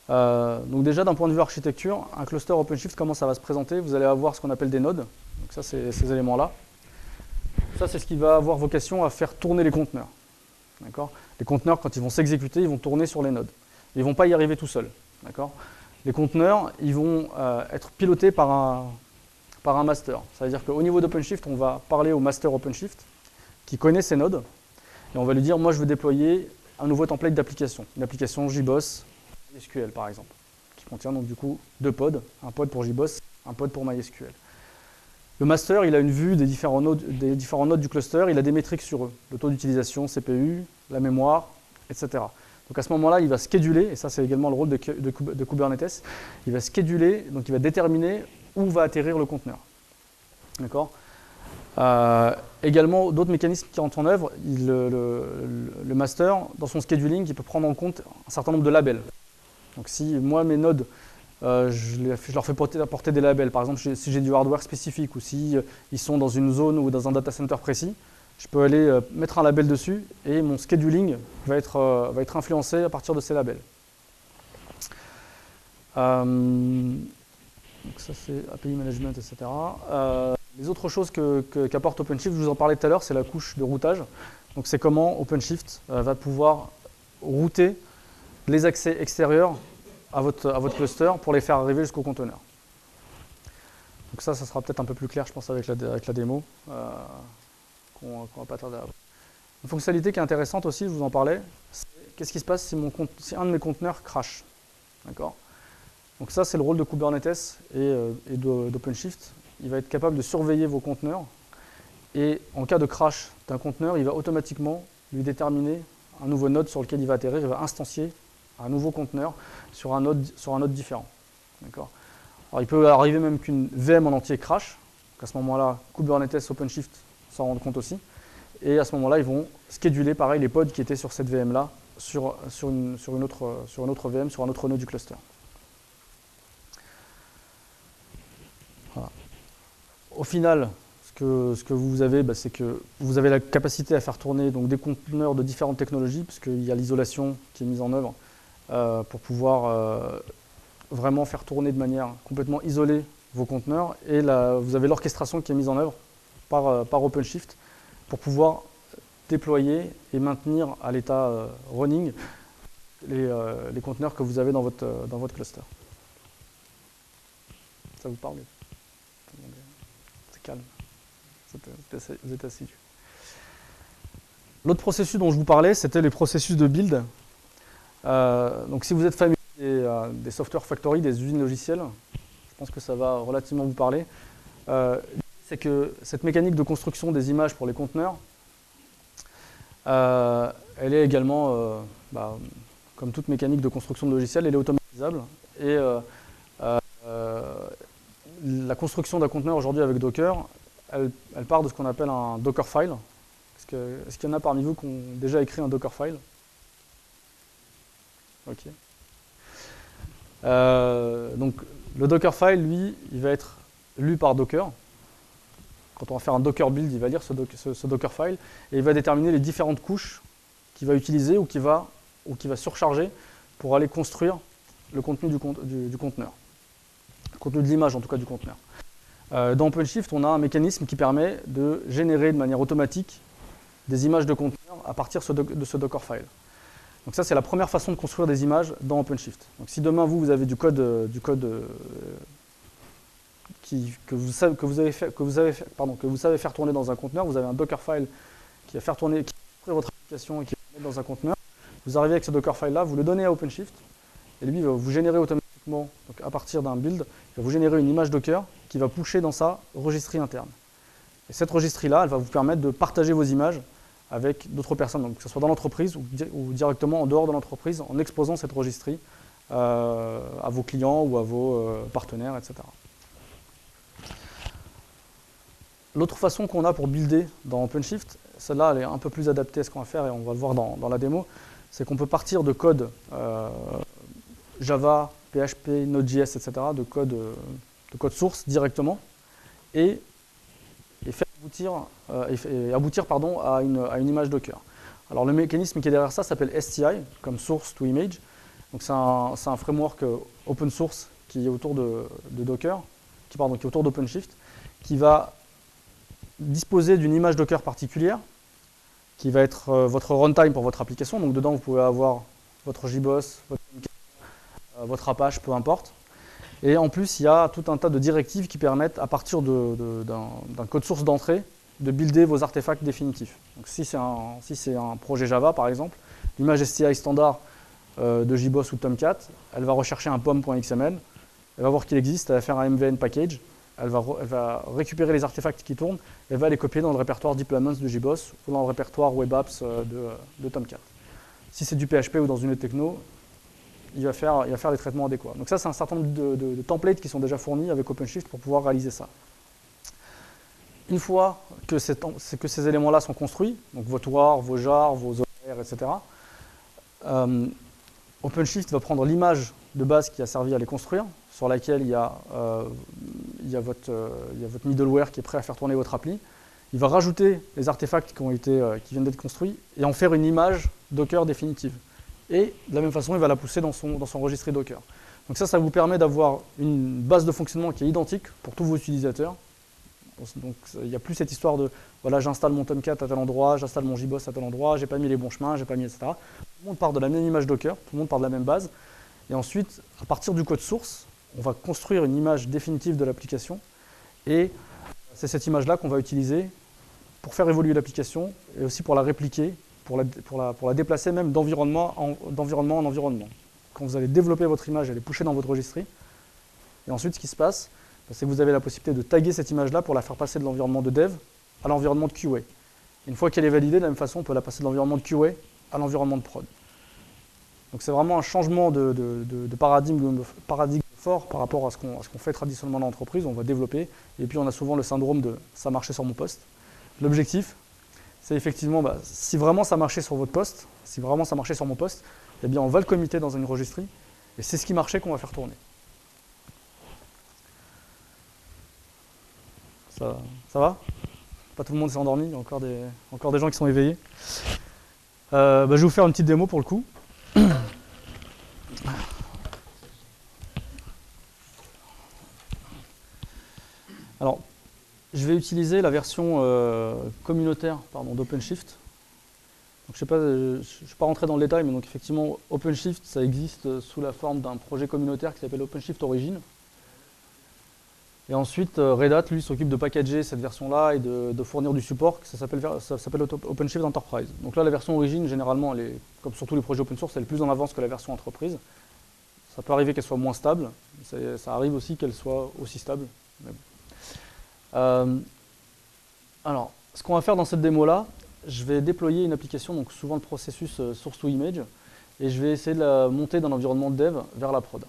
Donc déjà, d'un point de vue architecture, un cluster OpenShift, comment ça va se présenter? Vous allez avoir ce qu'on appelle des nodes, donc ça c'est ces éléments-là. Ça c'est ce qui va avoir vocation à faire tourner les conteneurs. Les conteneurs, quand ils vont s'exécuter, ils vont tourner sur les nodes. Ils ne vont pas y arriver tout seuls. Les conteneurs, ils vont être pilotés par un master. Ça veut dire qu'au niveau d'OpenShift, on va parler au master OpenShift qui connaît ces nodes et on va lui dire, moi je veux déployer un nouveau template d'application, une application JBoss, SQL par exemple, qui qui contient donc du coup 2 pods, un pod pour JBoss, un pod pour MySQL. Le master, il a une vue des différents nodes du cluster, il a des métriques sur eux, le taux d'utilisation, CPU, la mémoire, etc. Donc à ce moment-là, il va scheduler, et ça c'est également le rôle de Kubernetes, il va scheduler, donc il va déterminer où va atterrir le conteneur. D'accord ? Également, d'autres mécanismes qui entrent en œuvre, le master, dans son scheduling, il peut prendre en compte un certain nombre de labels. Donc si moi, mes nodes, je leur fais porter des labels, par exemple si j'ai du hardware spécifique ou si ils sont dans une zone ou dans un data center précis, je peux aller mettre un label dessus et mon scheduling va être influencé à partir de ces labels. Donc ça c'est API management, etc. Les autres choses qu'apporte OpenShift, je vous en parlais tout à l'heure, c'est la couche de routage. Donc c'est comment OpenShift va pouvoir router les accès extérieurs à votre cluster pour les faire arriver jusqu'au conteneur. Donc ça sera peut-être un peu plus clair, je pense, avec la démo qu'on va pas tarder à avoir. Une fonctionnalité qui est intéressante aussi, je vous en parlais, c'est qu'est-ce qui se passe si un de mes conteneurs crash. D'accord ? Donc ça, c'est le rôle de Kubernetes et d'OpenShift. Il va être capable de surveiller vos conteneurs et en cas de crash d'un conteneur, il va automatiquement lui déterminer un nouveau node sur lequel il va atterrir, il va instancier un nouveau conteneur sur un node différent. D'accord ? Alors il peut arriver même qu'une VM en entier crash. Donc à ce moment-là, Kubernetes, OpenShift s'en rendent compte aussi. Et à ce moment-là, ils vont scheduler pareil les pods qui étaient sur cette VM-là sur une autre VM, sur un autre node du cluster. Voilà. Au final, ce que vous avez, c'est que vous avez la capacité à faire tourner donc, des conteneurs de différentes technologies, puisqu'il y a l'isolation qui est mise en œuvre pour pouvoir vraiment faire tourner de manière complètement isolée vos conteneurs. Et vous avez l'orchestration qui est mise en œuvre par OpenShift pour pouvoir déployer et maintenir à l'état running les conteneurs que vous avez dans votre cluster. Ça vous parle? C'est calme. Vous êtes assidus. L'autre processus dont je vous parlais, c'était les processus de build. Donc si vous êtes familier des software factory, des usines logicielles, je pense que ça va relativement vous parler. C'est que cette mécanique de construction des images pour les conteneurs, elle est également, comme toute mécanique de construction de logiciels, elle est automatisable. Et la construction d'un conteneur aujourd'hui avec Docker, elle part de ce qu'on appelle un Dockerfile. Est-ce qu'il y en a parmi vous qui ont déjà écrit un Dockerfile? Ok. Donc le Dockerfile, lui, il va être lu par Docker. Quand on va faire un Docker build, il va lire ce Dockerfile et il va déterminer les différentes couches qu'il va utiliser ou qu'il va surcharger pour aller construire le contenu du conteneur. Le contenu de l'image, en tout cas, du conteneur. Dans OpenShift, on a un mécanisme qui permet de générer de manière automatique des images de conteneurs à partir de ce Dockerfile. Donc ça, c'est la première façon de construire des images dans OpenShift. Donc si demain, vous avez du code que vous savez faire tourner dans un conteneur, vous avez un Dockerfile qui va faire tourner, qui va construire votre application et qui va mettre dans un conteneur, vous arrivez avec ce Dockerfile-là, vous le donnez à OpenShift, et lui, il va vous générer automatiquement, donc à partir d'un build, il va vous générer une image Docker qui va pusher dans sa registrie interne. Et cette registrie-là, elle va vous permettre de partager vos images avec d'autres personnes, donc que ce soit dans l'entreprise ou directement en dehors de l'entreprise, en exposant cette registrie à vos clients ou à vos partenaires, etc. L'autre façon qu'on a pour builder dans OpenShift, celle-là elle est un peu plus adaptée à ce qu'on va faire et on va le voir dans la démo, c'est qu'on peut partir de code Java, PHP, Node.js, etc., de code source directement et faire aboutir à une image Docker. Alors le mécanisme qui est derrière ça s'appelle STI, comme Source to Image. Donc c'est un framework open source qui est autour de Docker, qui est autour d'OpenShift, qui va disposer d'une image Docker particulière, qui va être votre runtime pour votre application. Donc dedans, vous pouvez avoir votre JBoss, votre Apache, peu importe. Et en plus, il y a tout un tas de directives qui permettent, à partir d'un code source d'entrée, de builder vos artefacts définitifs. Donc si c'est un projet Java, par exemple, l'image STI standard de JBoss ou de Tomcat, elle va rechercher un pom.xml, elle va voir qu'il existe, elle va faire un MVN package, elle va récupérer les artefacts qui tournent, et elle va les copier dans le répertoire deployments de JBoss ou dans le répertoire web apps de Tomcat. Si c'est du PHP ou dans une autre techno, il va faire les traitements adéquats. Donc ça, c'est un certain nombre de templates qui sont déjà fournis avec OpenShift pour pouvoir réaliser ça. Une fois que ces éléments-là sont construits, donc vos tours, vos jars, vos horaires, etc., OpenShift va prendre l'image de base qui a servi à les construire, sur laquelle il y a votre middleware qui est prêt à faire tourner votre appli. Il va rajouter les artefacts qui viennent d'être construits et en faire une image Docker définitive. Et de la même façon, il va la pousser dans son registre Docker. Donc ça vous permet d'avoir une base de fonctionnement qui est identique pour tous vos utilisateurs. Donc il n'y a plus cette histoire de voilà, j'installe mon Tomcat à tel endroit, j'installe mon JBoss à tel endroit, j'ai pas mis les bons chemins, j'ai pas mis etc. Tout le monde part de la même image Docker, tout le monde part de la même base. Et ensuite, à partir du code source, on va construire une image définitive de l'application. Et c'est cette image-là qu'on va utiliser pour faire évoluer l'application et aussi pour la répliquer, pour la déplacer même d'environnement en environnement. Quand vous allez développer votre image, elle est pushée dans votre registry. Et ensuite, ce qui se passe, c'est que vous avez la possibilité de taguer cette image-là pour la faire passer de l'environnement de dev à l'environnement de QA. Une fois qu'elle est validée, de la même façon, on peut la passer de l'environnement de QA à l'environnement de prod. Donc c'est vraiment un changement de paradigme fort par rapport à ce qu'on fait traditionnellement dans l'entreprise. On va développer, et puis on a souvent le syndrome de « ça marchait sur mon poste ». L'objectif, c'est effectivement, si vraiment ça marchait sur votre poste, si vraiment ça marchait sur mon poste, eh bien on va le committer dans une registry, et c'est ce qui marchait qu'on va faire tourner. Ça va? Pas tout le monde s'est endormi, il y a encore des gens qui sont éveillés. Je vais vous faire une petite démo pour le coup. Alors, je vais utiliser la version communautaire d'OpenShift. Je ne vais pas rentrer dans le détail, mais donc effectivement, OpenShift, ça existe sous la forme d'un projet communautaire qui s'appelle OpenShift Origin. Et ensuite, Red Hat, lui, s'occupe de packager cette version-là et de fournir du support. Ça s'appelle OpenShift Enterprise. Donc là, la version Origin, généralement, elle est, comme sur tous les projets open source, elle est plus en avance que la version entreprise. Ça peut arriver qu'elle soit moins stable. Ça arrive aussi qu'elle soit aussi stable. Mais bon. Alors, ce qu'on va faire dans cette démo-là, je vais déployer une application, donc souvent le processus source to image, et je vais essayer de la monter d'un environnement de dev vers la prod.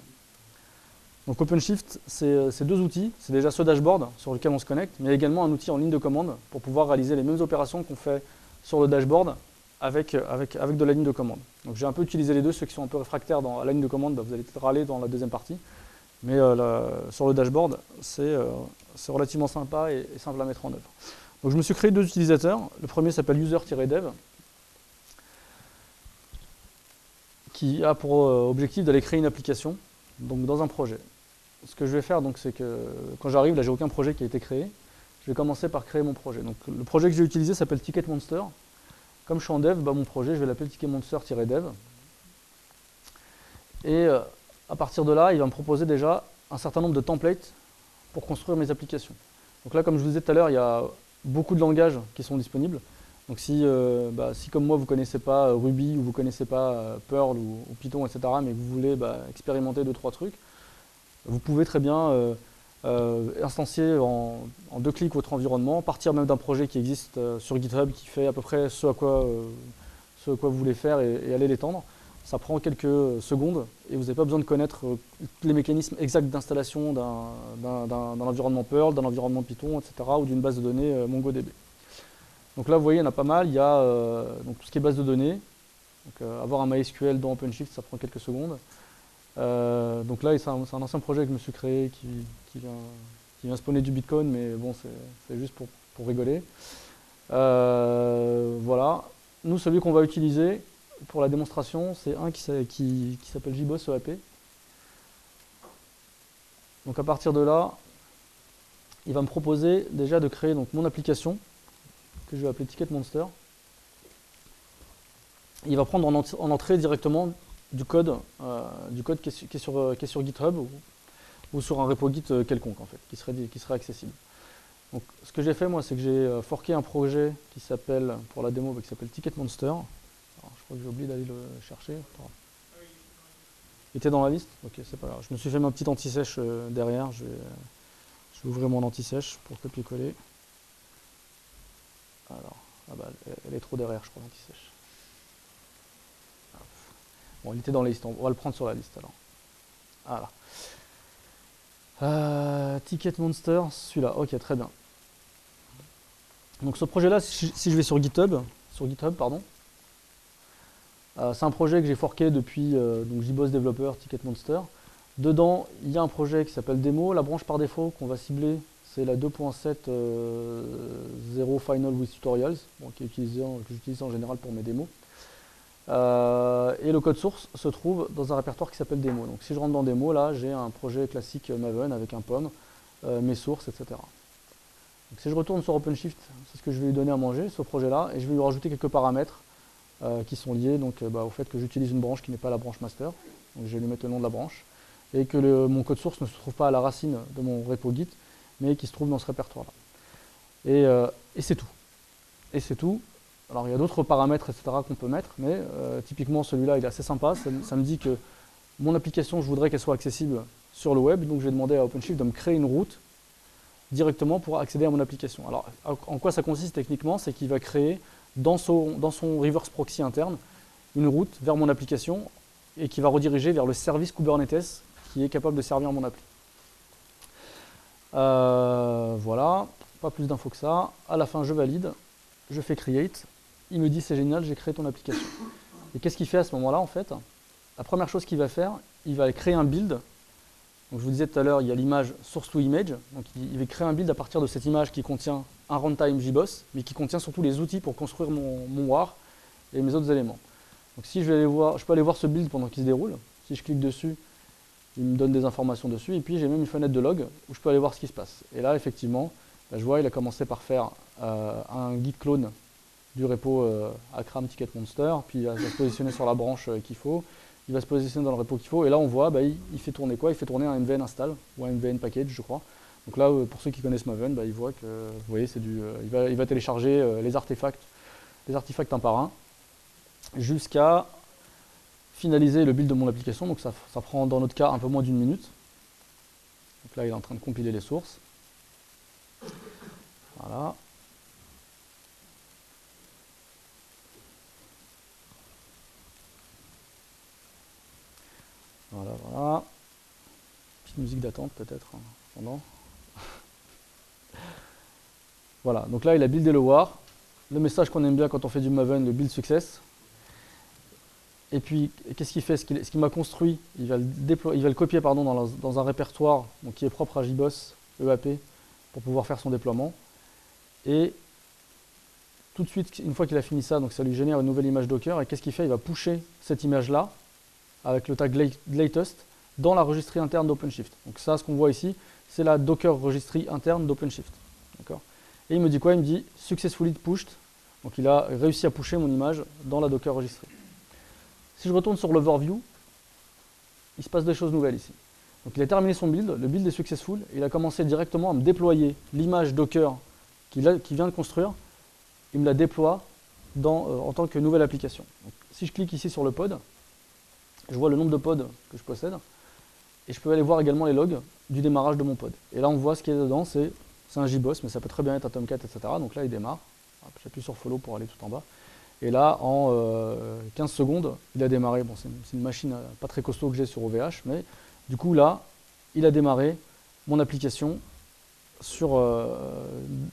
Donc OpenShift, c'est deux outils. C'est déjà ce dashboard sur lequel on se connecte, mais également un outil en ligne de commande pour pouvoir réaliser les mêmes opérations qu'on fait sur le dashboard avec de la ligne de commande. Donc j'ai un peu utilisé les deux. Ceux qui sont un peu réfractaires à la ligne de commande, vous allez peut-être râler dans la deuxième partie. Mais sur le dashboard, c'est relativement sympa et simple à mettre en œuvre. Donc je me suis créé deux utilisateurs. Le premier s'appelle user-dev, qui a pour objectif d'aller créer une application donc dans un projet. Ce que je vais faire, c'est que quand j'arrive, là j'ai aucun projet qui a été créé, je vais commencer par créer mon projet. Donc le projet que j'ai utilisé s'appelle Ticketmonster. Comme je suis en dev, mon projet, je vais l'appeler Ticketmonster-dev. Et à partir de là, il va me proposer déjà un certain nombre de templates pour construire mes applications. Donc là, comme je vous disais tout à l'heure, il y a beaucoup de langages qui sont disponibles. Donc si comme moi, vous ne connaissez pas Ruby ou vous ne connaissez pas Perl ou Python, etc., mais que vous voulez expérimenter 2-3 trucs, vous pouvez très bien instancier en 2 clics votre environnement, partir même d'un projet qui existe sur GitHub qui fait à peu près ce à quoi vous voulez faire et aller l'étendre. Ça prend quelques secondes et vous n'avez pas besoin de connaître les mécanismes exacts d'installation d'un environnement Perl, d'un environnement Python, etc. ou d'une base de données MongoDB. Donc là, vous voyez, il y en a pas mal. Il y a donc tout ce qui est base de données. Donc, avoir un MySQL dans OpenShift, ça prend quelques secondes. Donc là, c'est un ancien projet que je me suis créé qui vient spawner du Bitcoin, mais bon, c'est juste pour rigoler. Voilà. Nous, celui qu'on va utiliser pour la démonstration, c'est un qui s'appelle JBoss EAP. Donc à partir de là, il va me proposer déjà de créer donc, mon application, que je vais appeler Ticketmonster. Il va prendre en entrée directement du code qui est sur GitHub ou sur un repo Git quelconque en fait, qui serait accessible. Donc, ce que j'ai fait moi, c'est que j'ai forké un projet qui s'appelle, pour la démo, qui s'appelle Ticketmonster. Alors, je crois que j'ai oublié d'aller le chercher. Il était dans la liste? Ok, c'est pas grave. Je me suis fait ma petite anti-sèche derrière. Je vais ouvrir mon anti-sèche pour copier-coller. Alors, ah bah, elle est trop derrière, je crois, l'anti-sèche. Bon, il était dans la liste. On va le prendre sur la liste alors. Voilà. Ticket Monster, celui-là. Ok, très bien. Donc ce projet-là, si je vais sur GitHub, pardon, c'est un projet que j'ai forké depuis donc JBoss Developer Ticket Monster. Dedans, il y a un projet qui s'appelle Demo. La branche par défaut qu'on va cibler, c'est la 2.7.0 Final with Tutorials, bon, que j'utilise en général pour mes démos. Et le code source se trouve dans un répertoire qui s'appelle Demo. Donc si je rentre dans Demo, là, j'ai un projet classique Maven avec un POM, mes sources, etc. Donc si je retourne sur OpenShift, c'est ce que je vais lui donner à manger, ce projet-là, et je vais lui rajouter quelques paramètres qui sont liés donc, au fait que j'utilise une branche qui n'est pas la branche master. Donc je vais lui mettre le nom de la branche. Et que mon code source ne se trouve pas à la racine de mon repo Git, mais qui se trouve dans ce répertoire-là. Et c'est tout. Et c'est tout. Alors il y a d'autres paramètres, etc. qu'on peut mettre, mais typiquement celui-là, il est assez sympa. Ça me dit que mon application, je voudrais qu'elle soit accessible sur le web, donc je vais demander à OpenShift de me créer une route directement pour accéder à mon application. Alors en quoi ça consiste techniquement? C'est qu'il va créer dans son reverse proxy interne une route vers mon application et qui va rediriger vers le service Kubernetes qui est capable de servir mon appli. Voilà, pas plus d'infos que ça. À la fin, je valide, je fais create. Il me dit c'est génial, j'ai créé ton application. Et qu'est-ce qu'il fait à ce moment-là en fait? La première chose qu'il va faire, il va créer un build. Donc, je vous disais tout à l'heure, il y a l'image source to image. Donc il va créer un build à partir de cette image qui contient un runtime JBoss, mais qui contient surtout les outils pour construire mon WAR et mes autres éléments. Donc si je peux aller voir ce build pendant qu'il se déroule. Si je clique dessus, il me donne des informations dessus, et puis j'ai même une fenêtre de log où je peux aller voir ce qui se passe. Et là, effectivement, je vois, il a commencé par faire un git clone du repo Akram Ticket Monster, puis il va se positionner sur la branche qu'il faut, il va se positionner dans le repo qu'il faut, et là on voit, il fait tourner quoi? Il fait tourner un MVN install, ou un MVN package, je crois. Donc là, pour ceux qui connaissent Maven, ils voient que, vous voyez, il va télécharger les artefacts un par un, jusqu'à finaliser le build de mon application. Donc ça prend dans notre cas un peu moins d'une minute. Donc là il est en train de compiler les sources. Voilà. Voilà. Petite musique d'attente peut-être. Pendant. Voilà, donc là il a buildé le WAR. Le message qu'on aime bien quand on fait du Maven, le build success. Et puis, qu'est-ce qu'il fait? Ce qu'il m'a construit, il va le copier dans un répertoire donc, qui est propre à JBoss, EAP, pour pouvoir faire son déploiement. Et tout de suite, une fois qu'il a fini ça, donc ça lui génère une nouvelle image Docker. Et qu'est-ce qu'il fait? Il va pusher cette image-là, avec le tag latest, dans la registrie interne d'OpenShift. Donc ça, ce qu'on voit ici, c'est la Docker registry interne d'OpenShift. Et il me dit quoi? Il me dit successfully pushed. Donc il a réussi à pusher mon image dans la Docker registry. Si je retourne sur l'overview, il se passe des choses nouvelles ici. Donc il a terminé son build, le build est successful, et il a commencé directement à me déployer l'image Docker qu'il vient de construire. Il me la déploie en tant que nouvelle application. Donc, si je clique ici sur le pod, je vois le nombre de pods que je possède, et je peux aller voir également les logs du démarrage de mon pod. Et là on voit ce qu'il y a dedans, c'est un JBoss, mais ça peut très bien être un Tomcat, etc. Donc là il démarre, j'appuie sur follow pour aller tout en bas. Et là, en 15 secondes, il a démarré. Bon, c'est une machine pas très costaud que j'ai sur OVH, mais du coup, là, il a démarré mon application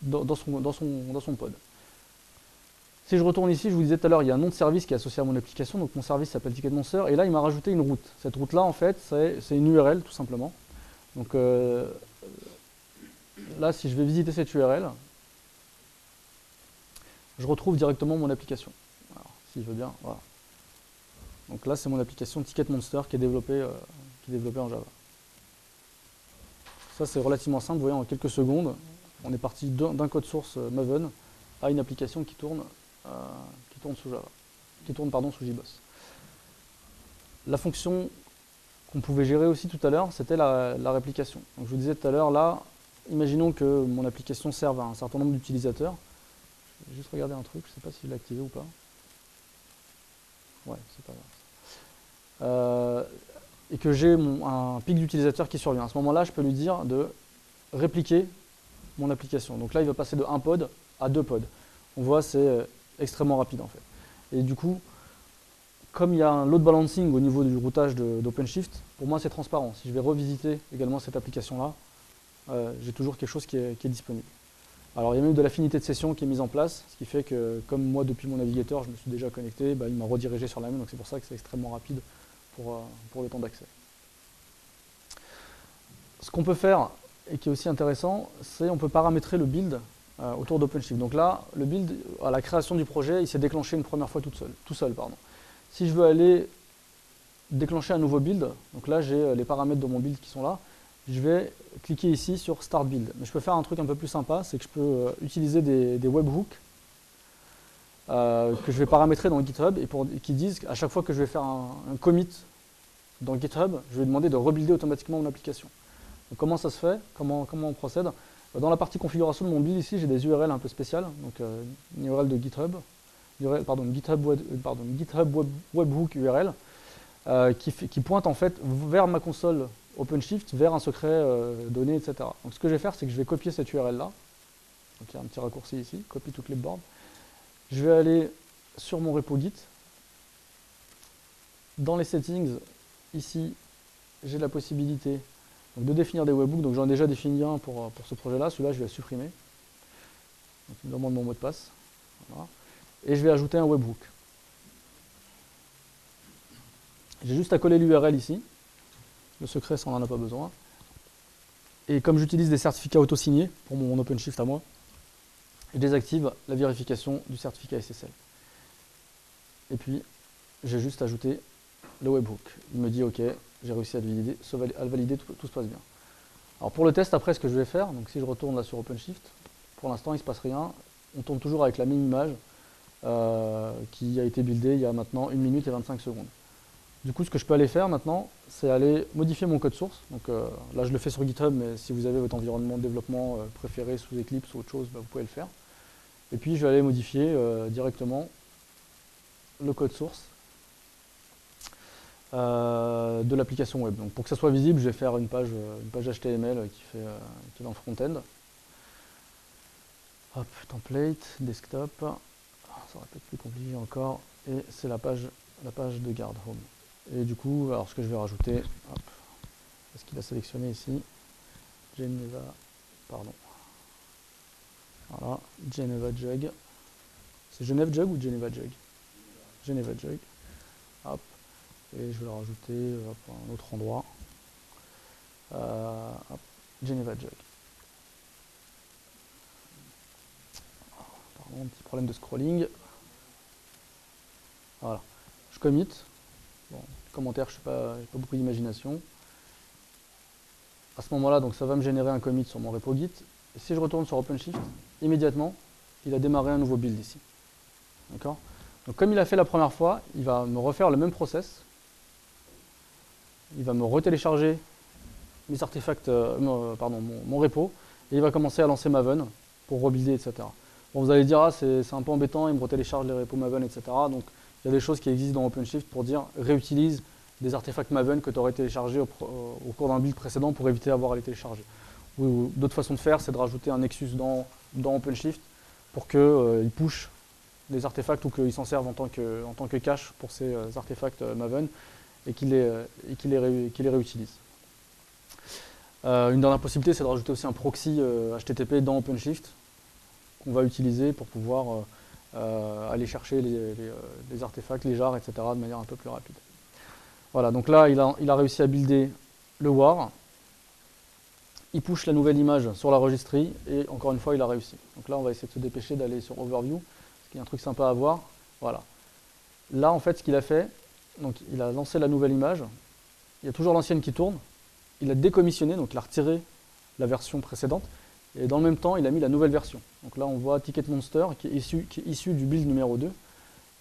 dans son pod. Si je retourne ici, je vous disais tout à l'heure, il y a un nom de service qui est associé à mon application. Donc, mon service s'appelle Ticket Monster. Et là, il m'a rajouté une route. Cette route-là, en fait, c'est une URL, tout simplement. Donc, là, si je vais visiter cette URL, je retrouve directement mon application. Alors, si je veux bien, voilà. Donc là, c'est mon application Ticket Monster qui est développée en Java. Ça, c'est relativement simple. Vous voyez, en quelques secondes, on est parti d'un code source Maven à une application qui tourne sous Java, sous JBoss. La fonction qu'on pouvait gérer aussi tout à l'heure, c'était la réplication. Donc, je vous disais tout à l'heure, là, imaginons que mon application serve à un certain nombre d'utilisateurs. Je vais juste regarder un truc, je ne sais pas si je l'ai activé ou pas. Ouais, c'est pas grave. et que j'ai un pic d'utilisateur qui survient. À ce moment-là, je peux lui dire de répliquer mon application. Donc là, il va passer de 1 pod à 2 pods. On voit, c'est extrêmement rapide en fait. Et du coup, comme il y a un load balancing au niveau du routage d'OpenShift, pour moi c'est transparent. Si je vais revisiter également cette application-là, j'ai toujours quelque chose qui est disponible. Alors il y a même de l'affinité de session qui est mise en place, ce qui fait que comme moi depuis mon navigateur je me suis déjà connecté, il m'a redirigé sur la même, donc c'est pour ça que c'est extrêmement rapide pour le temps d'accès. Ce qu'on peut faire, et qui est aussi intéressant, c'est on peut paramétrer le build autour d'OpenShift. Donc là, le build, à la création du projet, il s'est déclenché une première fois tout seul. Si je veux aller déclencher un nouveau build, donc là j'ai les paramètres de mon build qui sont là, je vais cliquer ici sur Start Build. Mais je peux faire un truc un peu plus sympa, c'est que je peux utiliser des webhooks que je vais paramétrer dans GitHub et qui disent qu'à chaque fois que je vais faire un commit dans GitHub, je vais demander de rebuilder automatiquement mon application. Donc comment ça se fait? Comment on procède? Dans la partie configuration de mon build ici, j'ai des URL un peu spéciales, donc une URL de GitHub, GitHub webhook URL qui pointe en fait vers ma console OpenShift, vers un secret donné, etc. Donc ce que je vais faire, c'est que je vais copier cette URL là. Donc il y a un petit raccourci ici, copy to clipboard. Je vais aller sur mon repo Git. Dans les settings, ici, j'ai la possibilité donc, de définir des webhooks. Donc j'en ai déjà défini un pour ce projet-là. Celui-là, je vais le supprimer. Donc, il me demande mon mot de passe. Voilà. Et je vais ajouter un webhook. J'ai juste à coller l'URL ici. Le secret, ça on n'en a pas besoin. Et comme j'utilise des certificats auto-signés pour mon OpenShift à moi, je désactive la vérification du certificat SSL. Et puis, j'ai juste ajouté le webhook. Il me dit OK, j'ai réussi à le valider, tout se passe bien. Alors pour le test, après, ce que je vais faire, donc si je retourne là sur OpenShift, pour l'instant, il ne se passe rien. On tourne toujours avec la même image qui a été buildée il y a maintenant 1 minute et 25 secondes. Du coup, ce que je peux aller faire maintenant, c'est aller modifier mon code source. Donc là, je le fais sur GitHub, mais si vous avez votre environnement de développement préféré sous Eclipse ou autre chose, vous pouvez le faire. Et puis, je vais aller modifier directement le code source de l'application web. Donc, pour que ça soit visible, je vais faire une page HTML qui est dans le front-end. Hop, template, desktop. Ça va être plus compliqué encore. Et c'est la page de garde home. Et du coup, alors ce que je vais rajouter, hop, est-ce qu'il a sélectionné ici Geneva, pardon. Voilà, Geneva Jug. C'est Geneva Jug ou Geneva Jug? Geneva Jug. Hop. Et je vais le rajouter à un autre endroit. Hop, Geneva Jug. Pardon, un petit problème de scrolling. Voilà. Je commit. Bon, commentaire, je n'ai pas beaucoup d'imagination. À ce moment-là, donc ça va me générer un commit sur mon repo Git. Et si je retourne sur OpenShift, immédiatement, il a démarré un nouveau build ici. D'accord? Donc comme il a fait la première fois, il va me refaire le même process. Il va me retélécharger mes artefacts, mon repo, et il va commencer à lancer Maven pour rebuilder, etc. Bon, vous allez dire, ah, c'est un peu embêtant, il me retélécharge les repos Maven, etc. Donc il y a des choses qui existent dans OpenShift pour dire réutilise des artefacts Maven que tu aurais téléchargés au cours d'un build précédent pour éviter d'avoir à les télécharger. Ou d'autres façons de faire, c'est de rajouter un Nexus dans OpenShift pour qu'il push des artefacts ou qu'il s'en serve en tant que cache pour ces artefacts Maven et qu'il les réutilise. Une dernière possibilité, c'est de rajouter aussi un proxy HTTP dans OpenShift qu'on va utiliser pour pouvoir aller chercher les artefacts, les jars, etc. de manière un peu plus rapide. Voilà, donc là, il a réussi à builder le WAR. Il push la nouvelle image sur la registry et encore une fois, il a réussi. Donc là, on va essayer de se dépêcher d'aller sur Overview, parce qu'il y a un truc sympa à voir. Voilà. Là, en fait, ce qu'il a fait, donc il a lancé la nouvelle image. Il y a toujours l'ancienne qui tourne. Il a décommissionné, donc il a retiré la version précédente. Et dans le même temps, il a mis la nouvelle version. Donc là, on voit Ticket Monster qui est issu du build numéro 2.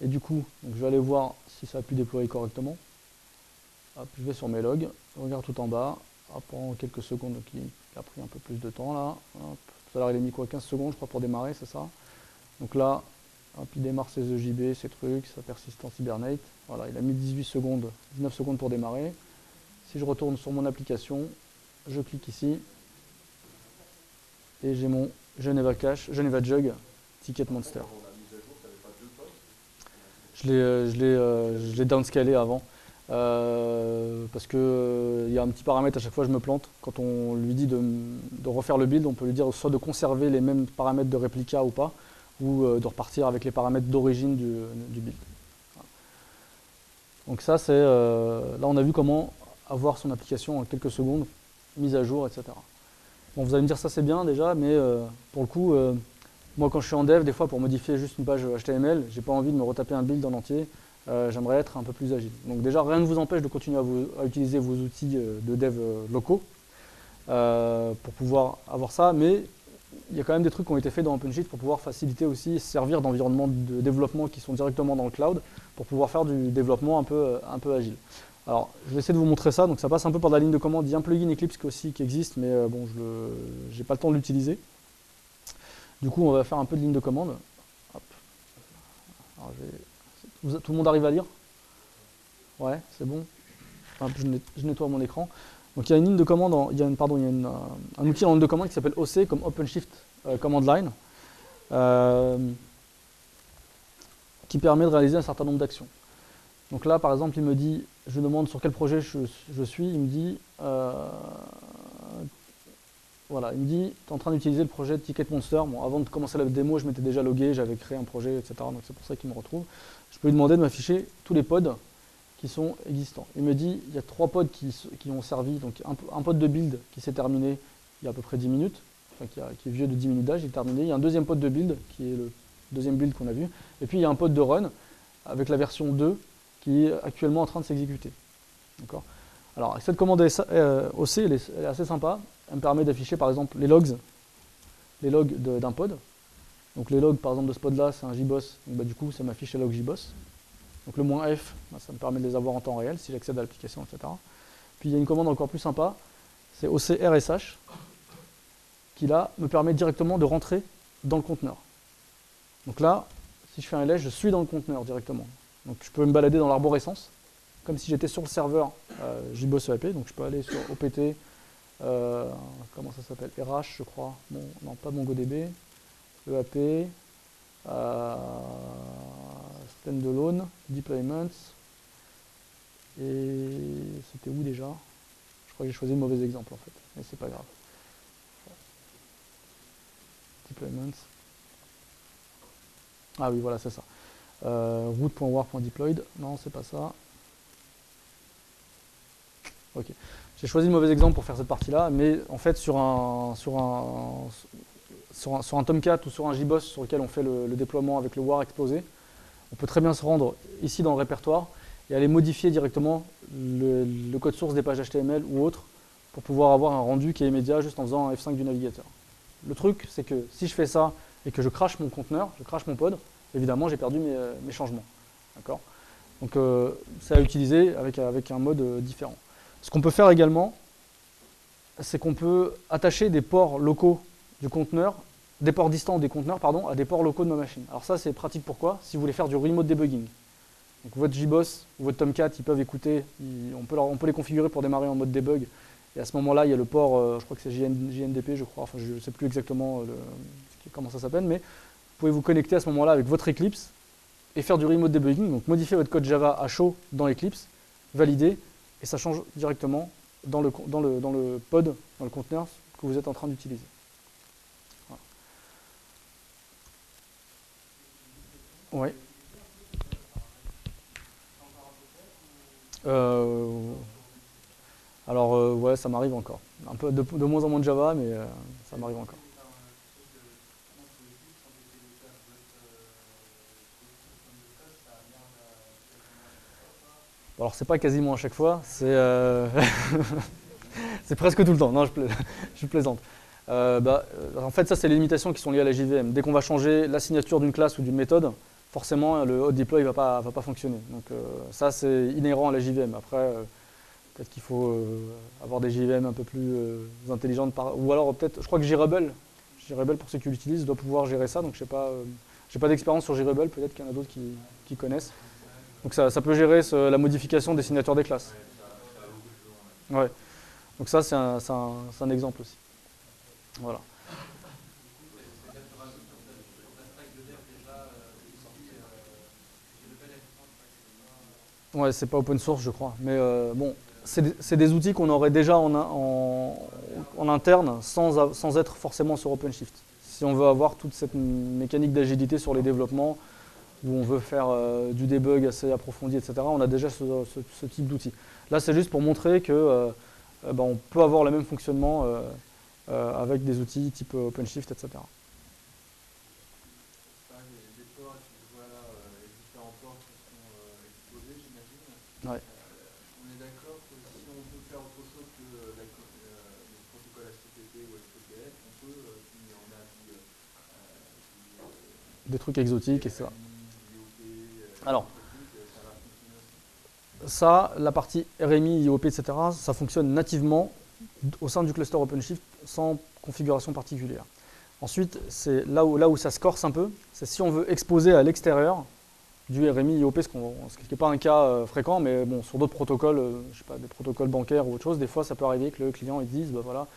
Et du coup, donc je vais aller voir si ça a pu déployer correctement. Hop, je vais sur mes logs, je regarde tout en bas. Hop, pendant quelques secondes, qui a pris un peu plus de temps là. Hop. Tout à l'heure, il a mis quoi, 15 secondes, je crois, pour démarrer, c'est ça. Donc là, hop, il démarre ses EJB, ses trucs, sa persistance Hibernate. Voilà, il a mis 18 secondes, 19 secondes pour démarrer. Si je retourne sur mon application, je clique ici et j'ai mon Geneva Cache, Geneva Jug, Ticket Monster. Je l'ai downscalé avant parce qu'il y a un petit paramètre, à chaque fois je me plante. Quand on lui dit de refaire le build, on peut lui dire soit de conserver les mêmes paramètres de réplica ou pas, ou de repartir avec les paramètres d'origine du build. Donc ça, c'est là on a vu comment avoir son application en quelques secondes, mise à jour, etc. Bon, vous allez me dire ça c'est bien déjà, mais pour le coup, moi quand je suis en dev, des fois pour modifier juste une page HTML, j'ai pas envie de me retaper un build en entier, j'aimerais être un peu plus agile. Donc déjà, rien ne vous empêche de continuer à utiliser vos outils de dev locaux pour pouvoir avoir ça, mais il y a quand même des trucs qui ont été faits dans OpenShift pour pouvoir faciliter aussi, servir d'environnement de développement qui sont directement dans le cloud pour pouvoir faire du développement un peu agile. Alors, je vais essayer de vous montrer ça. Donc, ça passe un peu par la ligne de commande. Il y a un plugin Eclipse qui existe, mais bon, je n'ai pas le temps de l'utiliser. Du coup, on va faire un peu de ligne de commande. Hop. Alors, tout le monde arrive à lire? Ouais, c'est bon. Hop, je nettoie mon écran. Donc, il y a une ligne de commande, un outil en ligne de commande qui s'appelle OC, comme OpenShift Command Line, qui permet de réaliser un certain nombre d'actions. Donc là, par exemple, il me dit, je demande sur quel projet je suis, il me dit, voilà, il me dit, tu es en train d'utiliser le projet de Ticket Monster. Bon, avant de commencer la démo, je m'étais déjà logué, j'avais créé un projet, etc. Donc c'est pour ça qu'il me retrouve. Je peux lui demander de m'afficher tous les pods qui sont existants. Il me dit, il y a 3 pods qui ont servi, donc un pod de build qui s'est terminé il y a à peu près 10 minutes, enfin qui est vieux de 10 minutes d'âge, il est terminé. Il y a un deuxième pod de build, qui est le deuxième build qu'on a vu. Et puis il y a un pod de run, avec la version 2, qui est actuellement en train de s'exécuter. D'accord. Alors, cette commande OC, elle est assez sympa. Elle me permet d'afficher, par exemple, les logs d'un pod. Donc, les logs, par exemple, de ce pod-là, c'est un JBoss. Donc, du coup, ça m'affiche les logs JBoss. Donc, le -F, ça me permet de les avoir en temps réel, si j'accède à l'application, etc. Puis, il y a une commande encore plus sympa, c'est OC RSH, qui, là, me permet directement de rentrer dans le conteneur. Donc là, si je fais un LS, je suis dans le conteneur directement. Donc je peux me balader dans l'arborescence, comme si j'étais sur le serveur JBoss EAP. Donc je peux aller sur OPT, comment ça s'appelle, RH je crois, bon, non pas MongoDB, EAP, Standalone, Deployments, et c'était où déjà? Je crois que j'ai choisi le mauvais exemple en fait, mais c'est pas grave. Deployments. Ah oui, voilà, c'est ça. Root.war.deployed, non, c'est pas ça. Ok. J'ai choisi le mauvais exemple pour faire cette partie-là, mais en fait, sur un Tomcat ou sur un JBoss sur lequel on fait le déploiement avec le war exposé, on peut très bien se rendre ici dans le répertoire et aller modifier directement le code source des pages HTML ou autre pour pouvoir avoir un rendu qui est immédiat juste en faisant un F5 du navigateur. Le truc, c'est que si je fais ça et que je crache mon conteneur, je crache mon pod, évidemment, j'ai perdu mes changements. D'accord. Donc, c'est à utiliser avec un mode différent. Ce qu'on peut faire également, c'est qu'on peut attacher des ports locaux du conteneur, des ports distants des conteneurs, pardon, à des ports locaux de ma machine. Alors ça, c'est pratique pourquoi? Si vous voulez faire du remote debugging. Donc, votre JBoss ou votre Tomcat, ils peuvent écouter, on peut les configurer pour démarrer en mode debug. Et à ce moment-là, il y a le port, je crois que c'est JNDP, je crois, enfin je ne sais plus exactement comment ça s'appelle, mais vous pouvez vous connecter à ce moment-là avec votre Eclipse et faire du remote debugging, donc modifier votre code Java à chaud dans Eclipse, valider, et ça change directement dans le pod, dans le conteneur que vous êtes en train d'utiliser. Voilà. Ouais. Alors, ouais, ça m'arrive encore. Un peu de moins en moins de Java, mais ça m'arrive encore. Alors, c'est pas quasiment à chaque fois, c'est c'est presque tout le temps. Non, je plaisante. En fait, ça, c'est les limitations qui sont liées à la JVM. Dès qu'on va changer la signature d'une classe ou d'une méthode, forcément, le hot deploy ne va pas fonctionner. Donc, ça, c'est inhérent à la JVM. Après, peut-être qu'il faut avoir des JVM un peu plus intelligentes. Ou alors, peut-être, je crois que JRebel, pour ceux qui l'utilisent, doit pouvoir gérer ça. Donc, je sais pas, j'ai pas d'expérience sur JRebel. Peut-être qu'il y en a d'autres qui connaissent. Donc, ça peut gérer la modification des signatures des classes. Ouais. Donc ça, c'est un exemple aussi. Voilà. Ouais, c'est pas open source, je crois. Mais bon, c'est des outils qu'on aurait déjà en interne sans être forcément sur OpenShift. Si on veut avoir toute cette mécanique d'agilité sur les développements, où on veut faire du debug assez approfondi, etc., on a déjà ce type d'outils. Là, c'est juste pour montrer que on peut avoir le même fonctionnement avec des outils type OpenShift, etc. Ouais. On est d'accord que si on veut faire autre chose que le protocole HTTP ou HTTPS, on peut, si on a Des trucs exotiques et ça. Alors, ça va fonctionner aussi. ça, la partie RMI, IOP, etc., ça fonctionne nativement au sein du cluster OpenShift sans configuration particulière. Ensuite, c'est là où ça se corse un peu, c'est si on veut exposer à l'extérieur du RMI IOP, ce qui n'est pas un cas fréquent, mais bon, sur d'autres protocoles, je sais pas, des protocoles bancaires ou autre chose, des fois ça peut arriver que le client il dise, bah voilà,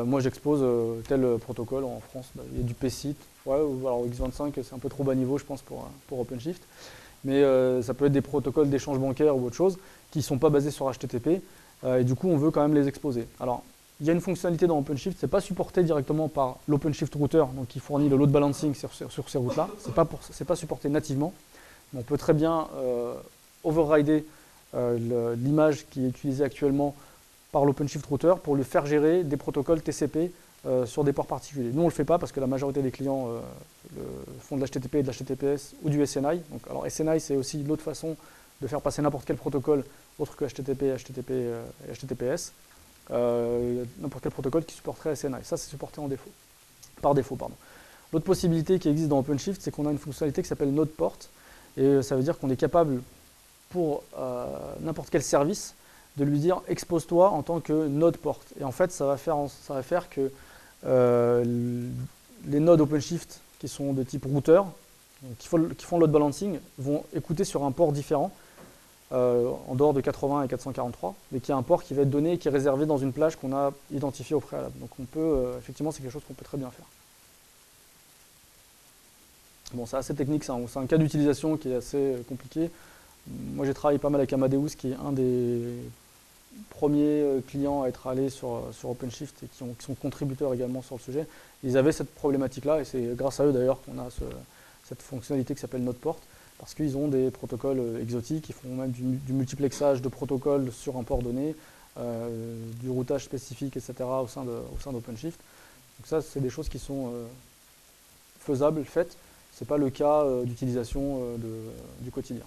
moi j'expose tel protocole en France, bah, il y a du PCIT, ouais, ou alors X25 c'est un peu trop bas niveau je pense pour OpenShift, mais ça peut être des protocoles d'échange bancaire ou autre chose qui ne sont pas basés sur HTTP, et du coup on veut quand même les exposer. Alors, il y a une fonctionnalité dans OpenShift, c'est pas supporté directement par l'OpenShift router, donc qui fournit le load balancing sur ces routes-là, c'est pas supporté nativement. On peut très bien overrider l'image qui est utilisée actuellement par l'OpenShift Router pour lui faire gérer des protocoles TCP sur des ports particuliers. Nous, on ne le fait pas parce que la majorité des clients font de l'HTTP et de l'HTTPS ou du SNI. Donc, alors SNI, c'est aussi une autre façon de faire passer n'importe quel protocole autre que HTTP, HTTP et HTTPS. N'importe quel protocole qui supporterait SNI. Ça, c'est supporté par défaut. L'autre possibilité qui existe dans OpenShift, c'est qu'on a une fonctionnalité qui s'appelle Node Port. Et ça veut dire qu'on est capable, pour n'importe quel service, de lui dire expose-toi en tant que node port. Et en fait, ça va faire que les nodes OpenShift qui sont de type routeur, qui font load balancing, vont écouter sur un port différent, en dehors de 80 et 443, mais qui est un port qui va être donné et qui est réservé dans une plage qu'on a identifiée au préalable. Donc on peut, effectivement, c'est quelque chose qu'on peut très bien faire. Bon, c'est assez technique, c'est un cas d'utilisation qui est assez compliqué. Moi, j'ai travaillé pas mal avec Amadeus, qui est un des premiers clients à être allé sur OpenShift et qui sont contributeurs également sur le sujet. Ils avaient cette problématique-là, et c'est grâce à eux d'ailleurs qu'on a cette fonctionnalité qui s'appelle NodePort, parce qu'ils ont des protocoles exotiques, ils font même du multiplexage de protocoles sur un port donné, du routage spécifique, etc. au sein d'OpenShift. Donc ça, c'est des choses qui sont faisables, faites. Ce n'est pas le cas d'utilisation du quotidien.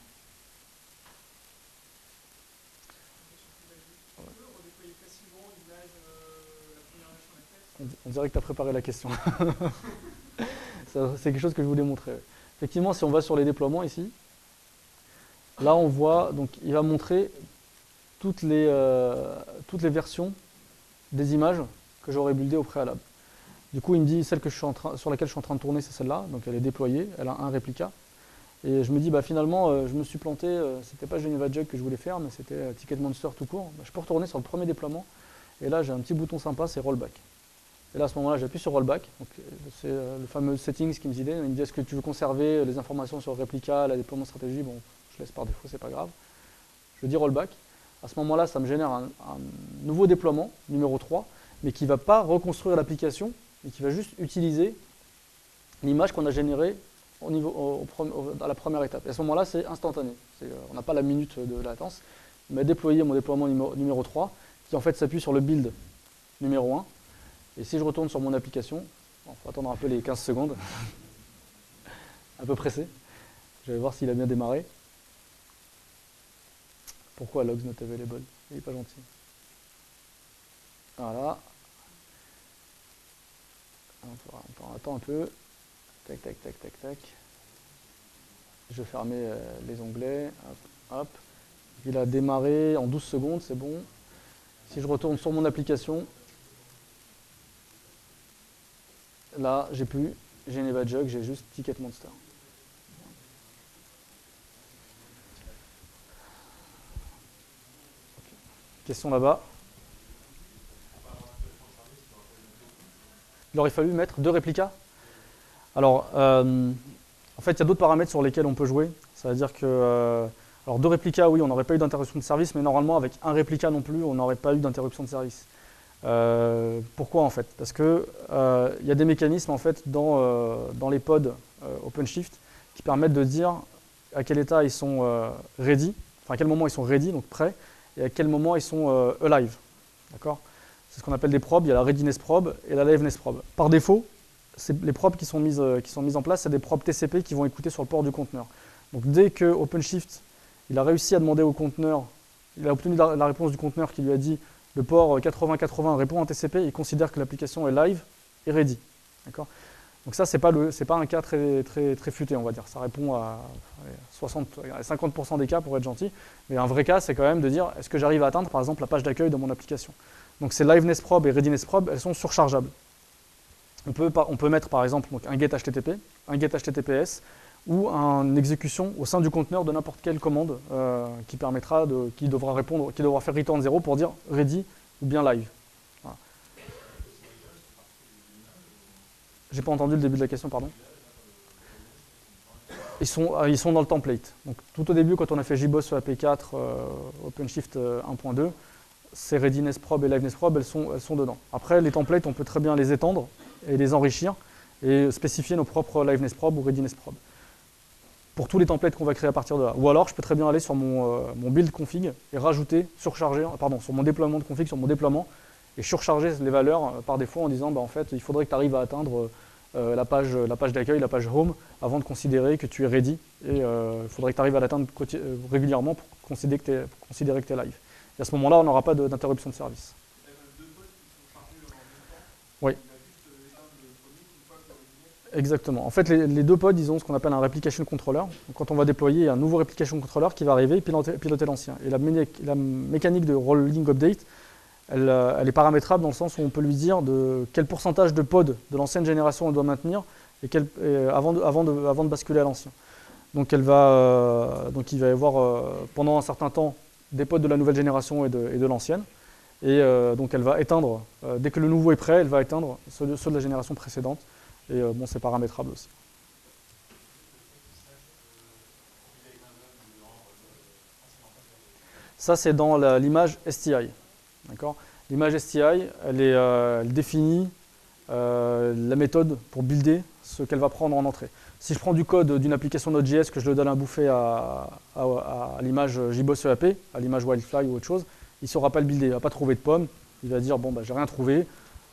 On dirait que tu as préparé la question. C'est quelque chose que je voulais montrer. Effectivement, si on va sur les déploiements ici, là on voit, donc il va montrer toutes les versions des images que j'aurais buildées au préalable. Du coup, il me dit celle sur laquelle je suis en train de tourner, c'est celle-là, donc elle est déployée, elle a un réplica. Et je me dis, bah, finalement, je me suis planté, c'était pas Geneva Jug que je voulais faire, mais c'était Ticketmonster tout court. Bah, je peux retourner sur le premier déploiement, et là j'ai un petit bouton sympa, c'est Rollback. Et là, à ce moment-là, j'appuie sur Rollback. C'est le fameux settings qui me dit, est-ce que tu veux conserver les informations sur le réplica, la déploiement stratégie? Bon, je laisse par défaut, c'est pas grave. Je dis Rollback. À ce moment-là, ça me génère un nouveau déploiement, numéro 3, mais qui ne va pas reconstruire l'application, et qui va juste utiliser l'image qu'on a générée à la première étape. Et à ce moment-là, c'est instantané. On n'a pas la minute de latence. Il m'a déployé mon déploiement numéro 3, qui en fait s'appuie sur le build numéro 1. Et si je retourne sur mon application, il faut attendre un peu les 15 secondes, un peu pressé. Je vais voir s'il a bien démarré. Pourquoi logs not available? Il n'est pas gentil. Voilà. On attend un peu. Tac, tac, tac, tac, tac. Je vais fermer les onglets. Hop, hop. Il a démarré en 12 secondes, c'est bon. Si je retourne sur mon application, là, j'ai plus Geneva Jug, j'ai juste Ticketmonster. Question là-bas. Il aurait fallu mettre 2 réplicas. Alors, en fait, il y a d'autres paramètres sur lesquels on peut jouer. Ça veut dire que, alors 2 réplicas, oui, on n'aurait pas eu d'interruption de service, mais normalement, avec un réplica non plus, on n'aurait pas eu d'interruption de service. Pourquoi en fait? Parce que y a des mécanismes en fait dans les pods OpenShift qui permettent de dire à quel état ils sont ready, enfin à quel moment ils sont ready, donc prêts, et à quel moment ils sont alive. D'accord? C'est ce qu'on appelle des probes. Il y a la readiness probe et la liveness probe. Par défaut, les probes qui sont mises en place, c'est des probes TCP qui vont écouter sur le port du conteneur. Donc dès que OpenShift il a réussi à demander au conteneur, il a obtenu la réponse du conteneur qui lui a dit le port 8080 répond en TCP, il considère que l'application est live et ready. D'accord? Donc ça, c'est pas un cas très futé, on va dire. Ça répond à 50% des cas pour être gentil. Mais un vrai cas, c'est quand même de dire est-ce que j'arrive à atteindre, par exemple, la page d'accueil de mon application. Donc ces liveness probe et readiness probe, elles sont surchargeables. On peut mettre, par exemple, donc, un get HTTP, un get HTTPS, ou une exécution au sein du conteneur de n'importe quelle commande qui devra faire return 0 pour dire ready ou bien live. Voilà. J'ai pas entendu le début de la question, pardon. Ils sont dans le template. Donc tout au début, quand on a fait JBoss sur AP4, OpenShift 1.2, ces readiness probe et liveness probe, elles sont dedans. Après, les templates, on peut très bien les étendre et les enrichir et spécifier nos propres liveness probe ou readiness probe pour tous les templates qu'on va créer à partir de là. Ou alors, je peux très bien aller sur mon build config et rajouter, sur mon déploiement de config, sur mon déploiement, et surcharger les valeurs par défaut en disant, en fait, il faudrait que tu arrives à atteindre la page d'accueil, la page home, avant de considérer que tu es ready, et il faudrait que tu arrives à l'atteindre régulièrement pour considérer que tu es live. Et à ce moment-là, on n'aura pas d'interruption de service. Oui. Exactement. En fait, les 2 pods, ils ont ce qu'on appelle un replication controller. Donc, quand on va déployer, il y a un nouveau replication controller qui va arriver et piloter l'ancien. Et la mécanique de rolling update, elle est paramétrable dans le sens où on peut lui dire de quel pourcentage de pods de l'ancienne génération on doit maintenir avant de basculer à l'ancien. Donc, il va y avoir pendant un certain temps des pods de la nouvelle génération et de l'ancienne. Et donc, elle va éteindre, dès que le nouveau est prêt, elle va éteindre ceux de la génération précédente. Et c'est paramétrable aussi. Ça, c'est dans l'image STI. L'image STI, elle définit la méthode pour builder ce qu'elle va prendre en entrée. Si je prends du code d'une application Node.js que je le donne à bouffer à l'image JBoss EAP, à l'image Wildfly ou autre chose, il ne saura pas le builder, il ne va pas trouver de pomme, il va dire j'ai rien trouvé,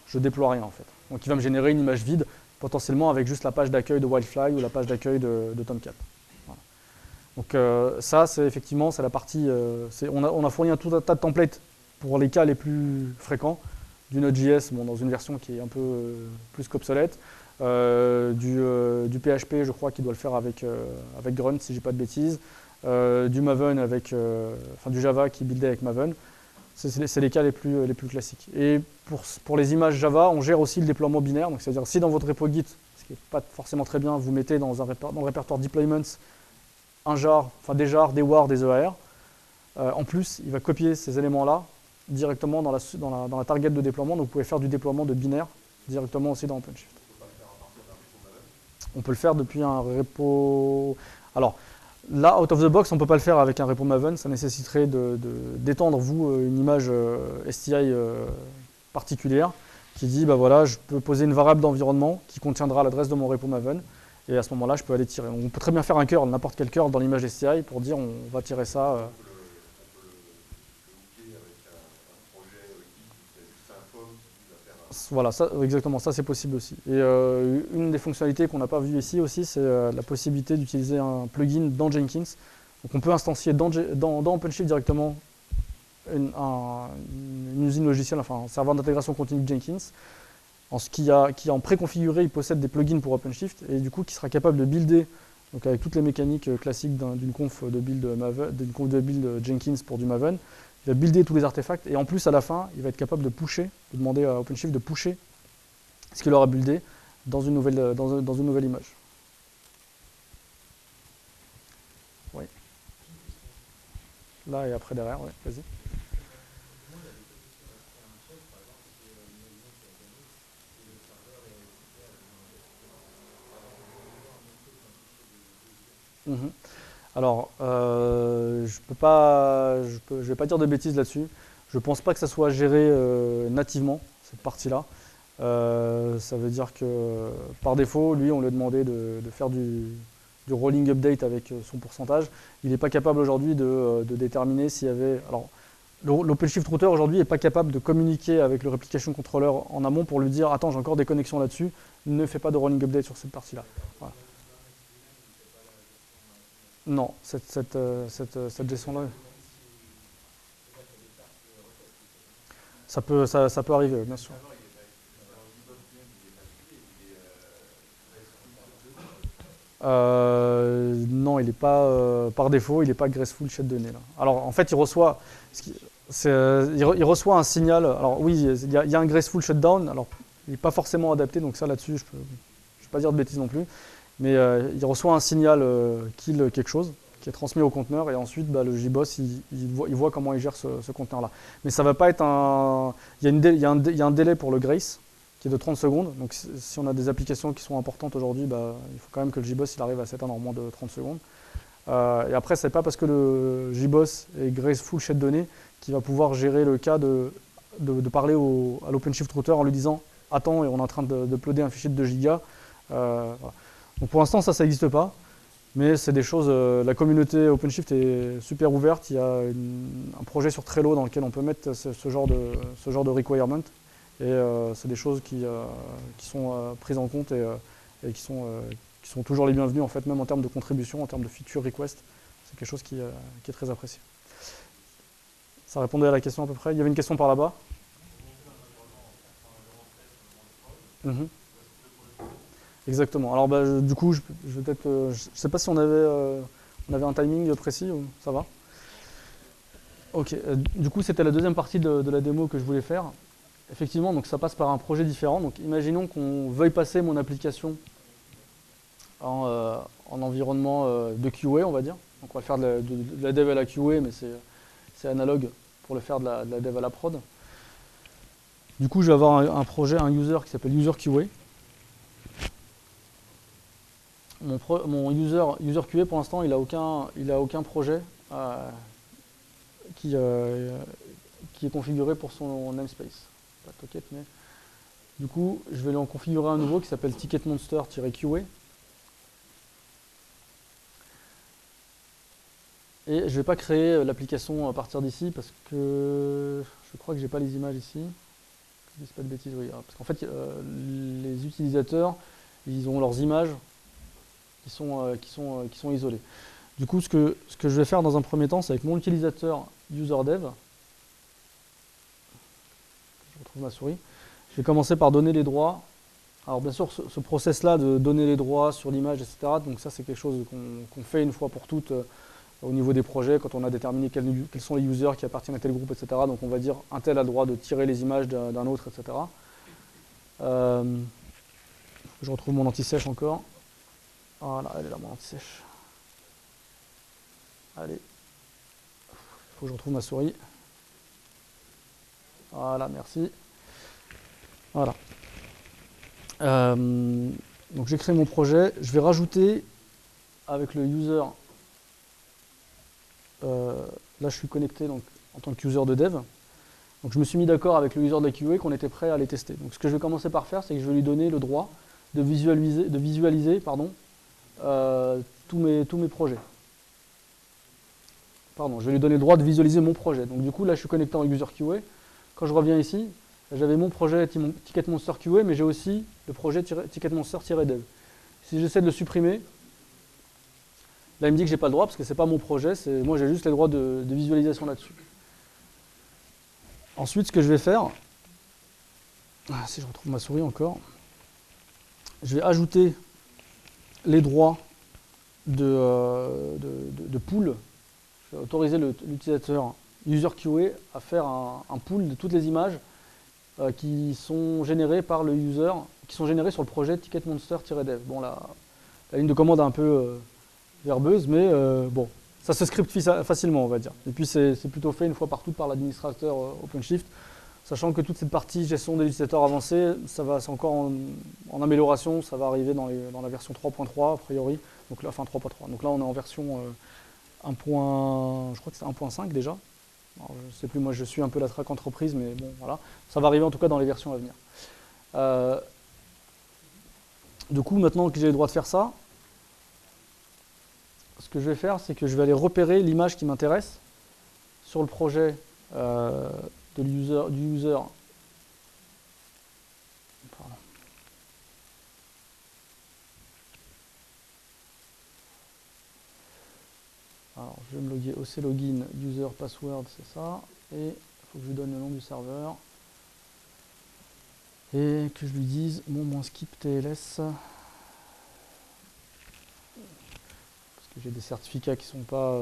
je déploie rien en fait. Donc il va me générer une image vide, potentiellement avec juste la page d'accueil de Wildfly ou la page d'accueil de Tomcat. Voilà. Donc ça, c'est effectivement la partie... on a fourni un tas de templates pour les cas les plus fréquents, du Node.js, dans une version qui est un peu plus qu'obsolète, du PHP, je crois qu'il doit le faire avec Grunt, si je dis pas de bêtises, du Maven du Java qui buildait avec Maven. C'est les cas les plus classiques. Et pour les images Java, on gère aussi le déploiement binaire. Donc c'est-à-dire si dans votre repo Git, ce qui n'est pas forcément très bien, vous mettez dans le répertoire deployments des jars, des war, des EAR, en plus, il va copier ces éléments-là directement dans la target de déploiement. Donc vous pouvez faire du déploiement de binaire directement aussi dans OpenShift. On peut le faire depuis un repo... Alors, là, out of the box, on ne peut pas le faire avec un repo Maven. Ça nécessiterait d'étendre, une image STI particulière qui dit, voilà, je peux poser une variable d'environnement qui contiendra l'adresse de mon repo Maven. Et à ce moment-là, je peux aller tirer. On peut très bien faire un curl, n'importe quel curl dans l'image STI pour dire, on va tirer ça. Voilà, ça, exactement, ça c'est possible aussi. Et une des fonctionnalités qu'on n'a pas vues ici aussi, c'est la possibilité d'utiliser un plugin dans Jenkins. Donc on peut instancier dans OpenShift directement une usine logicielle, enfin un serveur d'intégration continue de Jenkins, qui en préconfiguré, il possède des plugins pour OpenShift, et du coup qui sera capable de builder, donc avec toutes les mécaniques classiques d'une conf de build Jenkins pour du Maven. Il va builder tous les artefacts et en plus à la fin, il va être capable de demander à OpenShift de pusher ce qu'il aura buildé dans une nouvelle image. Oui. Là et après derrière, oui, vas-y. Mhm. Alors, je vais pas dire de bêtises là-dessus. Je pense pas que ça soit géré nativement, cette partie-là. Ça veut dire que par défaut, lui, on lui a demandé de faire du rolling update avec son pourcentage. Il n'est pas capable aujourd'hui de déterminer s'il y avait. Alors, l'OpenShift Router aujourd'hui n'est pas capable de communiquer avec le Replication Controller en amont pour lui dire attends, j'ai encore des connexions là-dessus, ne fais pas de rolling update sur cette partie-là. Voilà. Non, cette gestion-là. Ça peut arriver, bien sûr. Non, il n'est pas, par défaut, il n'est pas graceful chez données là. Alors en fait, il reçoit un signal. Alors oui, il y a un graceful shutdown. Alors il n'est pas forcément adapté, donc ça là-dessus, je ne vais pas dire de bêtises non plus. Mais il reçoit un signal kill quelque chose qui est transmis au conteneur et ensuite le JBoss il voit comment il gère ce conteneur-là. Mais ça va pas être un. Il y a un délai pour le grace qui est de 30 secondes. Donc si on a des applications qui sont importantes aujourd'hui, il faut quand même que le JBoss il arrive à s'éteindre en moins de 30 secondes. Et après, c'est pas parce que le JBoss est graceful chez données qu'il va pouvoir gérer le cas de parler à l'OpenShift Router en lui disant attends, on est en train d'uploader un fichier de 2 gigas. Voilà. Donc pour l'instant, ça n'existe pas. Mais c'est des choses, la communauté OpenShift est super ouverte. Il y a un projet sur Trello dans lequel on peut mettre ce genre de requirement. Et c'est des choses qui sont prises en compte et qui sont toujours les bienvenues, en fait, même en termes de contribution, en termes de feature request. C'est quelque chose qui est très apprécié. Ça répondait à la question à peu près. Il y avait une question par là-bas. Exactement. Alors du coup, je vais peut-être, je sais pas si on avait un timing précis ou ça va. Ok. Du coup, c'était la deuxième partie de la démo que je voulais faire. Effectivement, donc ça passe par un projet différent. Donc, imaginons qu'on veuille passer mon application en environnement de QA, on va dire. Donc, on va faire de la dev à la QA, mais c'est analogue pour le faire de la dev à la prod. Du coup, je vais avoir un projet, un user qui s'appelle user QA. Mon user QA, pour l'instant, il a aucun projet qui est configuré pour son namespace. Pas de toket, mais du coup, je vais lui en configurer un nouveau qui s'appelle ticketmonster-QA. Et je ne vais pas créer l'application à partir d'ici parce que je crois que j'ai pas les images ici. Je ne dis pas de bêtises, oui. Parce qu'en fait, les utilisateurs, ils ont leurs images qui sont isolés. Du coup, ce que je vais faire dans un premier temps, c'est avec mon utilisateur userdev. Je retrouve ma souris. Je vais commencer par donner les droits. Alors bien sûr, ce process-là de donner les droits sur l'image, etc., donc ça c'est quelque chose qu'on fait une fois pour toutes au niveau des projets, quand on a déterminé quels sont les users qui appartiennent à tel groupe, etc. Donc on va dire un tel a le droit de tirer les images d'un autre, etc. Je retrouve mon anti-sèche encore. Voilà, elle est là, mon anti-sèche. Allez. Il faut que je retrouve ma souris. Voilà, merci. Voilà. Donc j'ai créé mon projet. Je vais rajouter avec le user. Là, je suis connecté donc, en tant que user de dev. Donc je me suis mis d'accord avec le user de la QA qu'on était prêt à les tester. Donc ce que je vais commencer par faire, c'est que je vais lui donner le droit de visualiser tous mes projets. Pardon, je vais lui donner le droit de visualiser mon projet. Donc du coup, là, je suis connecté en user QA. Quand je reviens ici, j'avais mon projet Ticketmonster QA, mais j'ai aussi le projet Ticketmonster-dev. Si j'essaie de le supprimer, là, il me dit que j'ai pas le droit parce que c'est pas mon projet. Moi, j'ai juste les droits de visualisation là-dessus. Ensuite, ce que je vais faire, si je retrouve ma souris encore, je vais ajouter les droits de pool. Je vais autoriser l'utilisateur user QA à faire un pool de toutes les images qui sont générées par le user, qui sont générées sur le projet Ticketmonster-dev. Bon, la ligne de commande est un peu verbeuse, mais bon, ça se scripte facilement, on va dire. Et puis c'est plutôt fait une fois par toutes par l'administrateur OpenShift, sachant que toute cette partie gestion des utilisateurs avancés, c'est encore en amélioration, ça va arriver dans la version 3.3 a priori. Donc là, enfin 3.3. Donc là, on est en version 1. Je crois que c'est 1.5 déjà. Alors, je ne sais plus, moi je suis un peu la track entreprise, mais bon, voilà. Ça va arriver en tout cas dans les versions à venir. Du coup, maintenant que j'ai le droit de faire ça, ce que je vais faire, c'est que je vais aller repérer l'image qui m'intéresse sur le projet du user. Pardon. Alors, je vais me loguer OC login user password, c'est ça. Et il faut que je lui donne le nom du serveur. Et que je lui dise mon-skip TLS. Parce que j'ai des certificats qui sont pas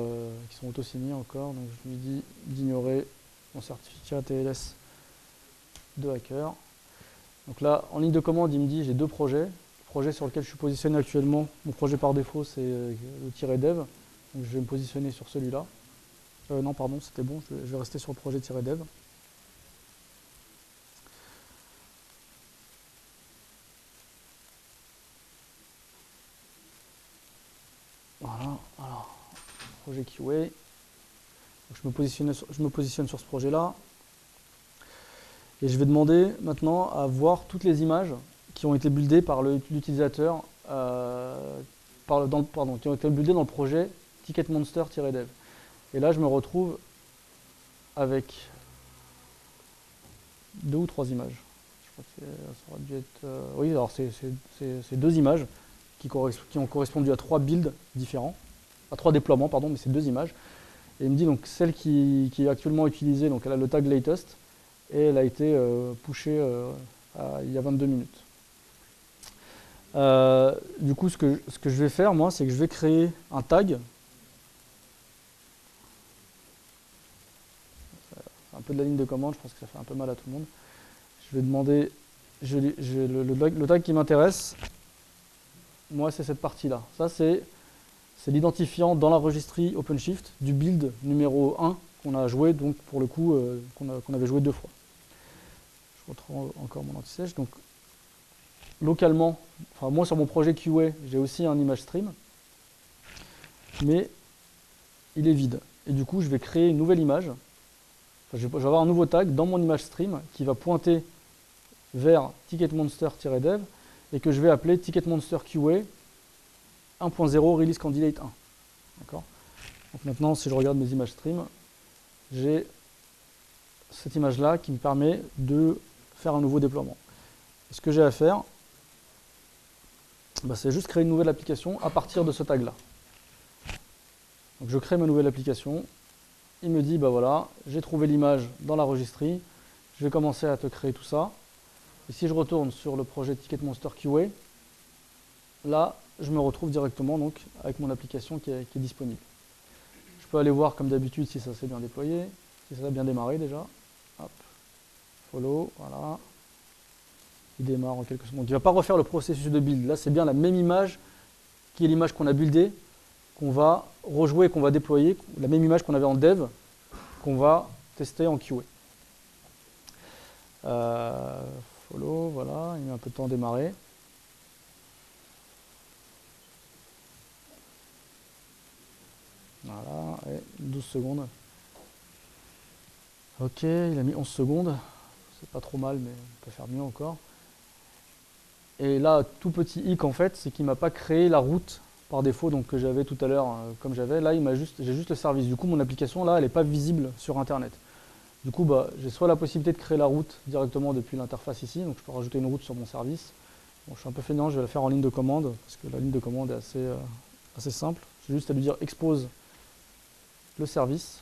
qui sont auto-signés encore. Donc je lui dis d'ignorer mon certificat TLS de hacker. Donc là, en ligne de commande, il me dit j'ai 2 projets. Le projet sur lequel je suis positionné actuellement, mon projet par défaut, c'est le -dev. Donc je vais me positionner sur celui-là. Non, pardon, c'était bon, je vais rester sur le projet -dev. Voilà, alors, projet QA. Donc je me positionne sur ce projet-là. Et je vais demander maintenant à voir toutes les images qui ont été buildées par l'utilisateur, qui ont été buildées dans le projet ticketmonster-dev. Et là, je me retrouve avec 2 ou 3 images. Je crois que ça aurait dû être... oui, alors c'est 2 images qui ont correspondu à 3 builds différents, à 3 déploiements, pardon, mais c'est 2 images. Et il me dit donc celle qui est actuellement utilisée, donc elle a le tag latest, et elle a été pushée il y a 22 minutes. Du coup, ce que je vais faire, moi, c'est que je vais créer un tag. C'est un peu de la ligne de commande, je pense que ça fait un peu mal à tout le monde. Je vais demander, le tag qui m'intéresse, moi, c'est cette partie-là. Ça, c'est l'identifiant dans la registry OpenShift du build numéro 1 qu'on a joué, donc pour le coup, qu'on avait joué 2 fois. Je retrouve encore mon anti-sèche. Donc, localement, enfin moi sur mon projet QA, j'ai aussi un image stream, mais il est vide. Et du coup, je vais créer une nouvelle image. Enfin, je vais avoir un nouveau tag dans mon image stream qui va pointer vers ticketmonster-dev et que je vais appeler ticketmonster QA 1.0 release candidate 1. D'accord ? Donc maintenant, si je regarde mes images stream, j'ai cette image-là qui me permet de faire un nouveau déploiement. Et ce que j'ai à faire, bah, c'est juste créer une nouvelle application à partir de ce tag-là. Donc je crée ma nouvelle application. Il me dit, bah voilà, j'ai trouvé l'image dans la registry. Je vais commencer à te créer tout ça. Et si je retourne sur le projet ticketmonster QA, là, je me retrouve directement donc, avec mon application qui est disponible. Je peux aller voir comme d'habitude si ça s'est bien déployé, si ça a bien démarré déjà. Hop. Follow, voilà. Il démarre en quelques secondes. Il ne va pas refaire le processus de build. Là, c'est bien la même image qui est l'image qu'on a buildée, qu'on va rejouer, qu'on va déployer, la même image qu'on avait en dev, qu'on va tester en QA. Follow, voilà, il met un peu de temps à démarrer. Voilà, et 12 secondes. Ok, il a mis 11 secondes. C'est pas trop mal, mais on peut faire mieux encore. Et là, tout petit hic en fait, c'est qu'il ne m'a pas créé la route par défaut donc, que j'avais tout à l'heure comme j'avais. Là, j'ai juste le service. Du coup, mon application, là, elle n'est pas visible sur Internet. Du coup, bah, j'ai soit la possibilité de créer la route directement depuis l'interface ici, donc je peux rajouter une route sur mon service. Bon, je suis un peu fainéant, je vais la faire en ligne de commande, parce que la ligne de commande est assez simple. J'ai juste à lui dire expose le service.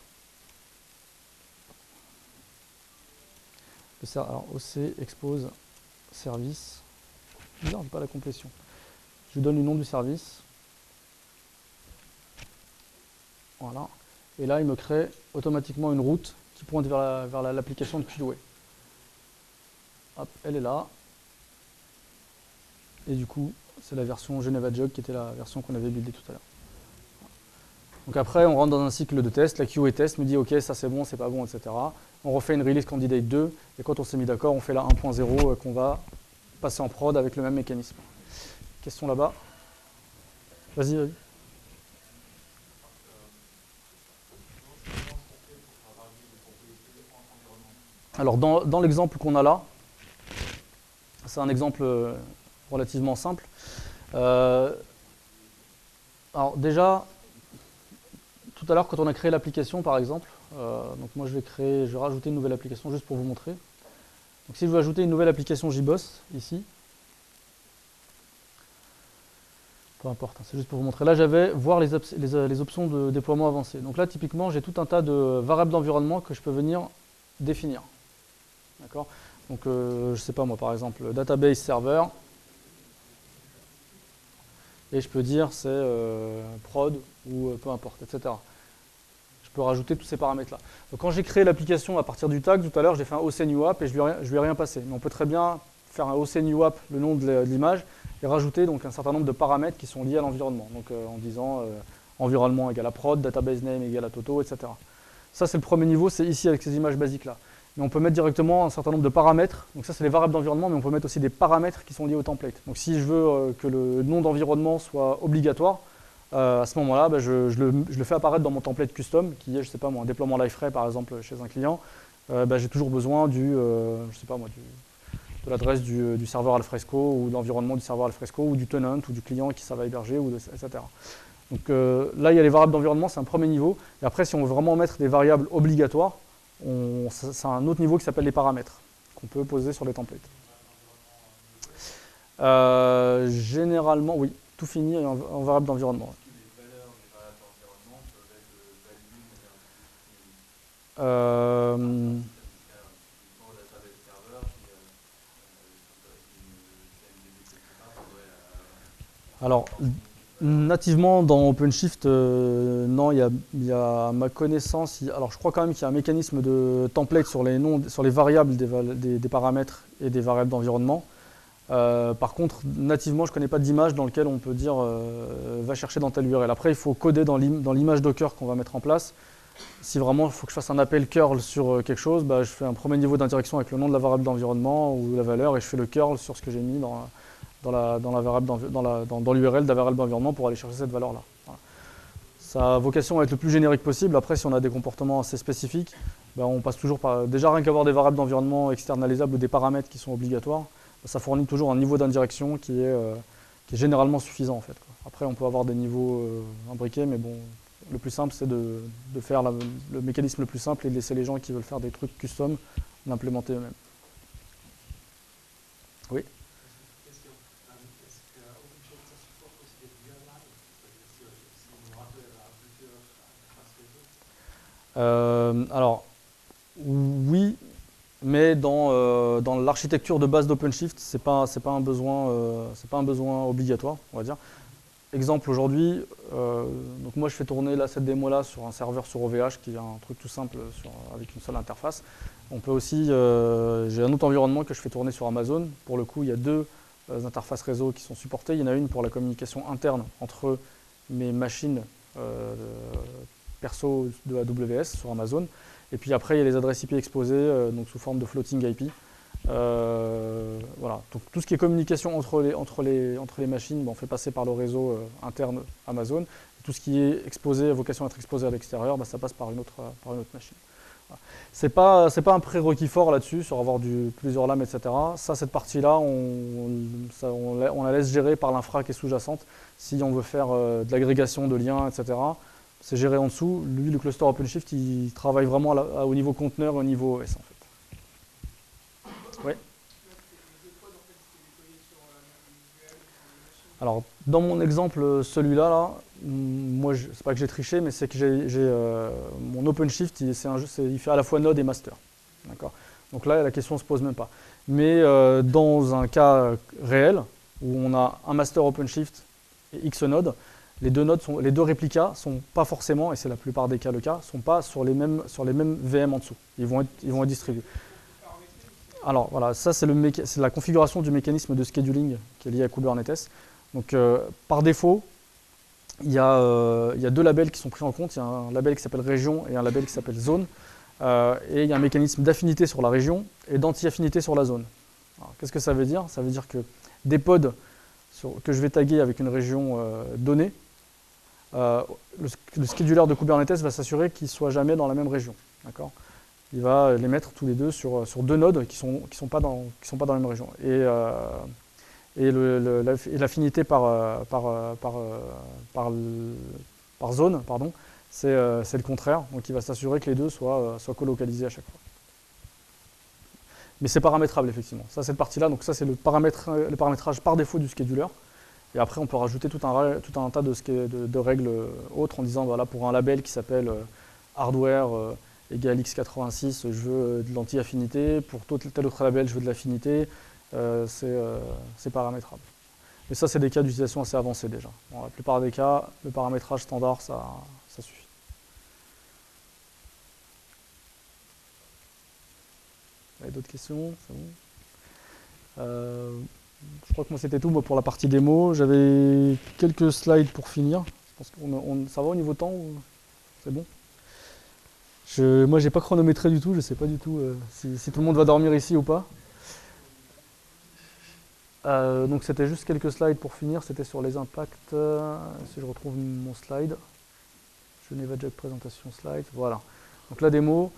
Alors, OC expose service. Bizarre, j'ai pas la complétion. Je lui donne le nom du service. Voilà. Et là, il me crée automatiquement une route qui pointe vers l'application de QA. Hop, elle est là. Et du coup, c'est la version Geneva Jug qui était la version qu'on avait buildée tout à l'heure. Donc après, on rentre dans un cycle de test. La QA test me dit ok, ça c'est bon, c'est pas bon, etc. On refait une release candidate 2. Et quand on s'est mis d'accord, on fait la 1.0 qu'on va passer en prod avec le même mécanisme. Question là-bas. Vas-y, vas-y. Alors, dans l'exemple qu'on a là, c'est un exemple relativement simple. Alors déjà, tout à l'heure, quand on a créé l'application, par exemple, donc moi je vais rajouter une nouvelle application juste pour vous montrer. Donc si je veux ajouter une nouvelle application JBoss, ici, peu importe, hein, c'est juste pour vous montrer. Là, j'avais voir les options de déploiement avancé. Donc là, typiquement, j'ai tout un tas de variables d'environnement que je peux venir définir. D'accord? Donc, je ne sais pas moi, par exemple, database server. Et je peux dire c'est prod ou peu importe, etc. Je peux rajouter tous ces paramètres-là. Donc quand j'ai créé l'application à partir du tag, tout à l'heure, j'ai fait un OCNUApp et je lui ai rien passé. Mais on peut très bien faire un OCNUApp, le nom de l'image, et rajouter donc un certain nombre de paramètres qui sont liés à l'environnement. Donc en disant environnement égale à prod, database name égale à Toto, etc. Ça, c'est le premier niveau, c'est ici avec ces images basiques-là. Mais on peut mettre directement un certain nombre de paramètres. Donc ça, c'est les variables d'environnement, mais on peut mettre aussi des paramètres qui sont liés au template. Donc si je veux que le nom d'environnement soit obligatoire, à ce moment-là, je le fais apparaître dans mon template custom, qui est, je sais pas moi, un déploiement Liferay, par exemple, chez un client. J'ai toujours besoin de l'adresse du serveur Alfresco, ou de l'environnement du serveur Alfresco, ou du tenant, ou du client qui ça va héberger, etc. Donc là, il y a les variables d'environnement, c'est un premier niveau. Et après, si on veut vraiment mettre des variables obligatoires, c'est un autre niveau qui s'appelle les paramètres, qu'on peut poser sur les templates. Généralement, oui, tout finit en variable d'environnement. Les valeurs des variables d'environnement peuvent être validées au database server, alors, nativement dans OpenShift, non, il y a à ma connaissance, alors je crois quand même qu'il y a un mécanisme de template sur les noms, sur les variables des paramètres et des variables d'environnement. Par contre, nativement, je ne connais pas d'image dans laquelle on peut dire va chercher dans telle URL. Après, il faut coder dans l'image Docker qu'on va mettre en place. Si vraiment il faut que je fasse un appel curl sur quelque chose, je fais un premier niveau d'indirection avec le nom de la variable d'environnement ou la valeur et je fais le curl sur ce que j'ai mis dans l'URL de la variable d'environnement pour aller chercher cette valeur-là. Voilà. Ça a vocation à être le plus générique possible. Après, si on a des comportements assez spécifiques, on passe toujours par... Déjà, rien qu'avoir des variables d'environnement externalisables ou des paramètres qui sont obligatoires, ça fournit toujours un niveau d'indirection qui est généralement suffisant, en fait, quoi. Après, on peut avoir des niveaux imbriqués, mais bon, le plus simple, c'est de faire le mécanisme le plus simple et de laisser les gens qui veulent faire des trucs custom l'implémenter eux-mêmes. Oui. Alors, oui, mais dans l'architecture de base d'OpenShift, c'est pas un besoin obligatoire, on va dire. Exemple aujourd'hui, donc moi je fais tourner là, cette démo-là sur un serveur sur OVH, qui est un truc tout simple avec une seule interface. On peut aussi, j'ai un autre environnement que je fais tourner sur Amazon. Pour le coup, il y a deux interfaces réseau qui sont supportées. Il y en a une pour la communication interne entre mes machines perso de AWS sur Amazon. Et puis après, il y a les adresses IP exposées, donc sous forme de floating IP. Voilà. Donc tout ce qui est communication entre les machines, on fait passer par le réseau interne Amazon. Et tout ce qui est exposé, vocation à être exposé à l'extérieur, ça passe par une autre machine. Voilà. C'est pas un prérequis fort là-dessus, sur avoir plusieurs lames, etc. Ça, cette partie-là, on la laisse gérer par l'infra qui est sous-jacente. Si on veut faire de l'agrégation de liens, etc., c'est géré en dessous. Lui, le cluster OpenShift, il travaille vraiment au niveau conteneur et au niveau OS, en fait. Oui. Alors, dans mon exemple, celui-là, moi, c'est pas que j'ai triché, mais c'est que mon OpenShift, il fait à la fois node et master. D'accord. Donc là, la question ne se pose même pas. Mais dans un cas réel, où on a un master OpenShift et X nodes, les deux réplicas sont pas forcément, et c'est la plupart des cas le cas, sont pas sur les mêmes VM en dessous. Ils vont être distribués. Alors voilà, ça c'est la configuration du mécanisme de scheduling qui est lié à Kubernetes. Donc par défaut, il y a deux labels qui sont pris en compte. Il y a un label qui s'appelle région et un label qui s'appelle zone. Et il y a un mécanisme d'affinité sur la région et d'anti-affinité sur la zone. Qu'est-ce que ça veut dire? Ça veut dire que des pods que je vais taguer avec une région donnée le scheduler de Kubernetes va s'assurer qu'ils ne soient jamais dans la même région. Il va les mettre tous les deux sur deux nodes qui ne sont pas dans la même région. Et l'affinité par zone, pardon, c'est le contraire. Donc il va s'assurer que les deux soient colocalisés à chaque fois. Mais c'est paramétrable, effectivement. Ça, cette partie-là, donc ça, c'est le paramétrage par défaut du scheduler. Et après, on peut rajouter tout un tas de règles autres en disant, voilà, pour un label qui s'appelle hardware égale x86, je veux de l'anti-affinité. Pour tel autre label, je veux de l'affinité. C'est paramétrable. Mais ça, c'est des cas d'utilisation assez avancés déjà. Dans la plupart des cas, le paramétrage standard, ça suffit. Vous avez d'autres questions? C'est bon. Je crois que moi, c'était tout pour la partie démo. J'avais quelques slides pour finir. Je pense que ça va au niveau temps ou... C'est bon? Moi, j'ai pas chronométré du tout. Je sais pas du tout si tout le monde va dormir ici ou pas. Donc c'était juste quelques slides pour finir, c'était sur les impacts, si je retrouve mon slide, Geneva Jack présentation slide, voilà. Donc la démo,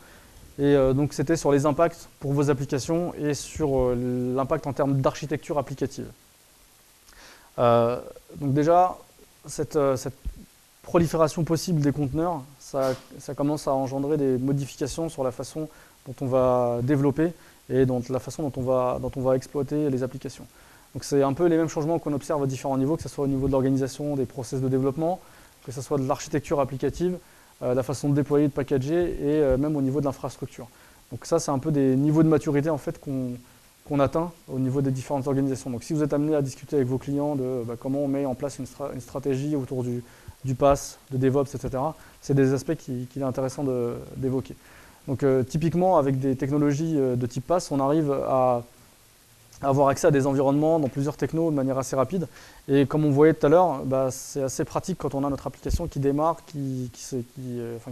et donc c'était sur les impacts pour vos applications et sur l'impact en termes d'architecture applicative. Donc déjà, cette prolifération possible des conteneurs, ça commence à engendrer des modifications sur la façon dont on va développer et la façon dont on va exploiter les applications. Donc c'est un peu les mêmes changements qu'on observe à différents niveaux, que ce soit au niveau de l'organisation, des process de développement, que ce soit de l'architecture applicative, la façon de déployer, de packager, et même au niveau de l'infrastructure. Donc ça, c'est un peu des niveaux de maturité en fait, qu'on atteint au niveau des différentes organisations. Donc si vous êtes amené à discuter avec vos clients de comment on met en place une stratégie autour du PaaS, de DevOps, etc., c'est des aspects qu'il est intéressant d'évoquer. Donc typiquement, avec des technologies de type PaaS, on arrive à avoir accès à des environnements dans plusieurs technos de manière assez rapide. Et comme on voyait tout à l'heure, c'est assez pratique quand on a notre application qui démarre, qui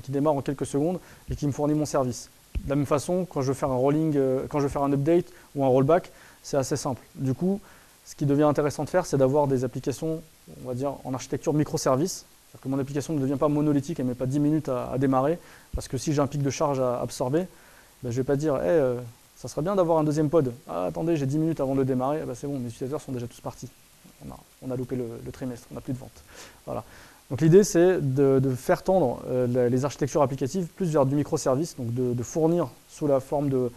démarre en quelques secondes et qui me fournit mon service. De la même façon, quand je veux faire un rolling, quand je veux faire un update ou un rollback, c'est assez simple. Du coup, ce qui devient intéressant de faire, c'est d'avoir des applications, on va dire, en architecture microservice. C'est-à-dire que mon application ne devient pas monolithique, elle ne met pas 10 minutes à démarrer, parce que si j'ai un pic de charge à absorber, je ne vais pas dire hey, ça serait bien d'avoir un deuxième pod. Ah, attendez, j'ai 10 minutes avant de le démarrer. C'est bon, mes utilisateurs sont déjà tous partis. On a loupé le trimestre, on n'a plus de vente. Voilà. Donc l'idée, c'est de faire tendre les architectures applicatives plus vers du microservice, donc de fournir sous la forme de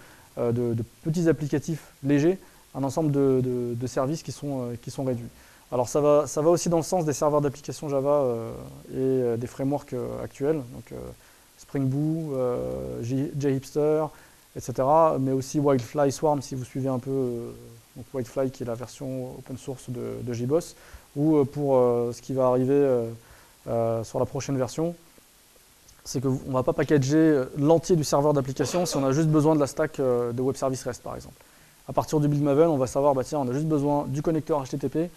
petits applicatifs légers un ensemble de services qui sont réduits. Alors ça va aussi dans le sens des serveurs d'application Java et des frameworks actuels, donc Spring Boot, JHipster, etc. Mais aussi Wildfly Swarm, si vous suivez un peu donc Wildfly qui est la version open source de JBoss, ou pour ce qui va arriver sur la prochaine version, c'est qu'on ne va pas packager l'entier du serveur d'application si on a juste besoin de la stack de Web Service REST par exemple. À partir du build Maven, on va savoir, tiens, on a juste besoin du connecteur HTTP,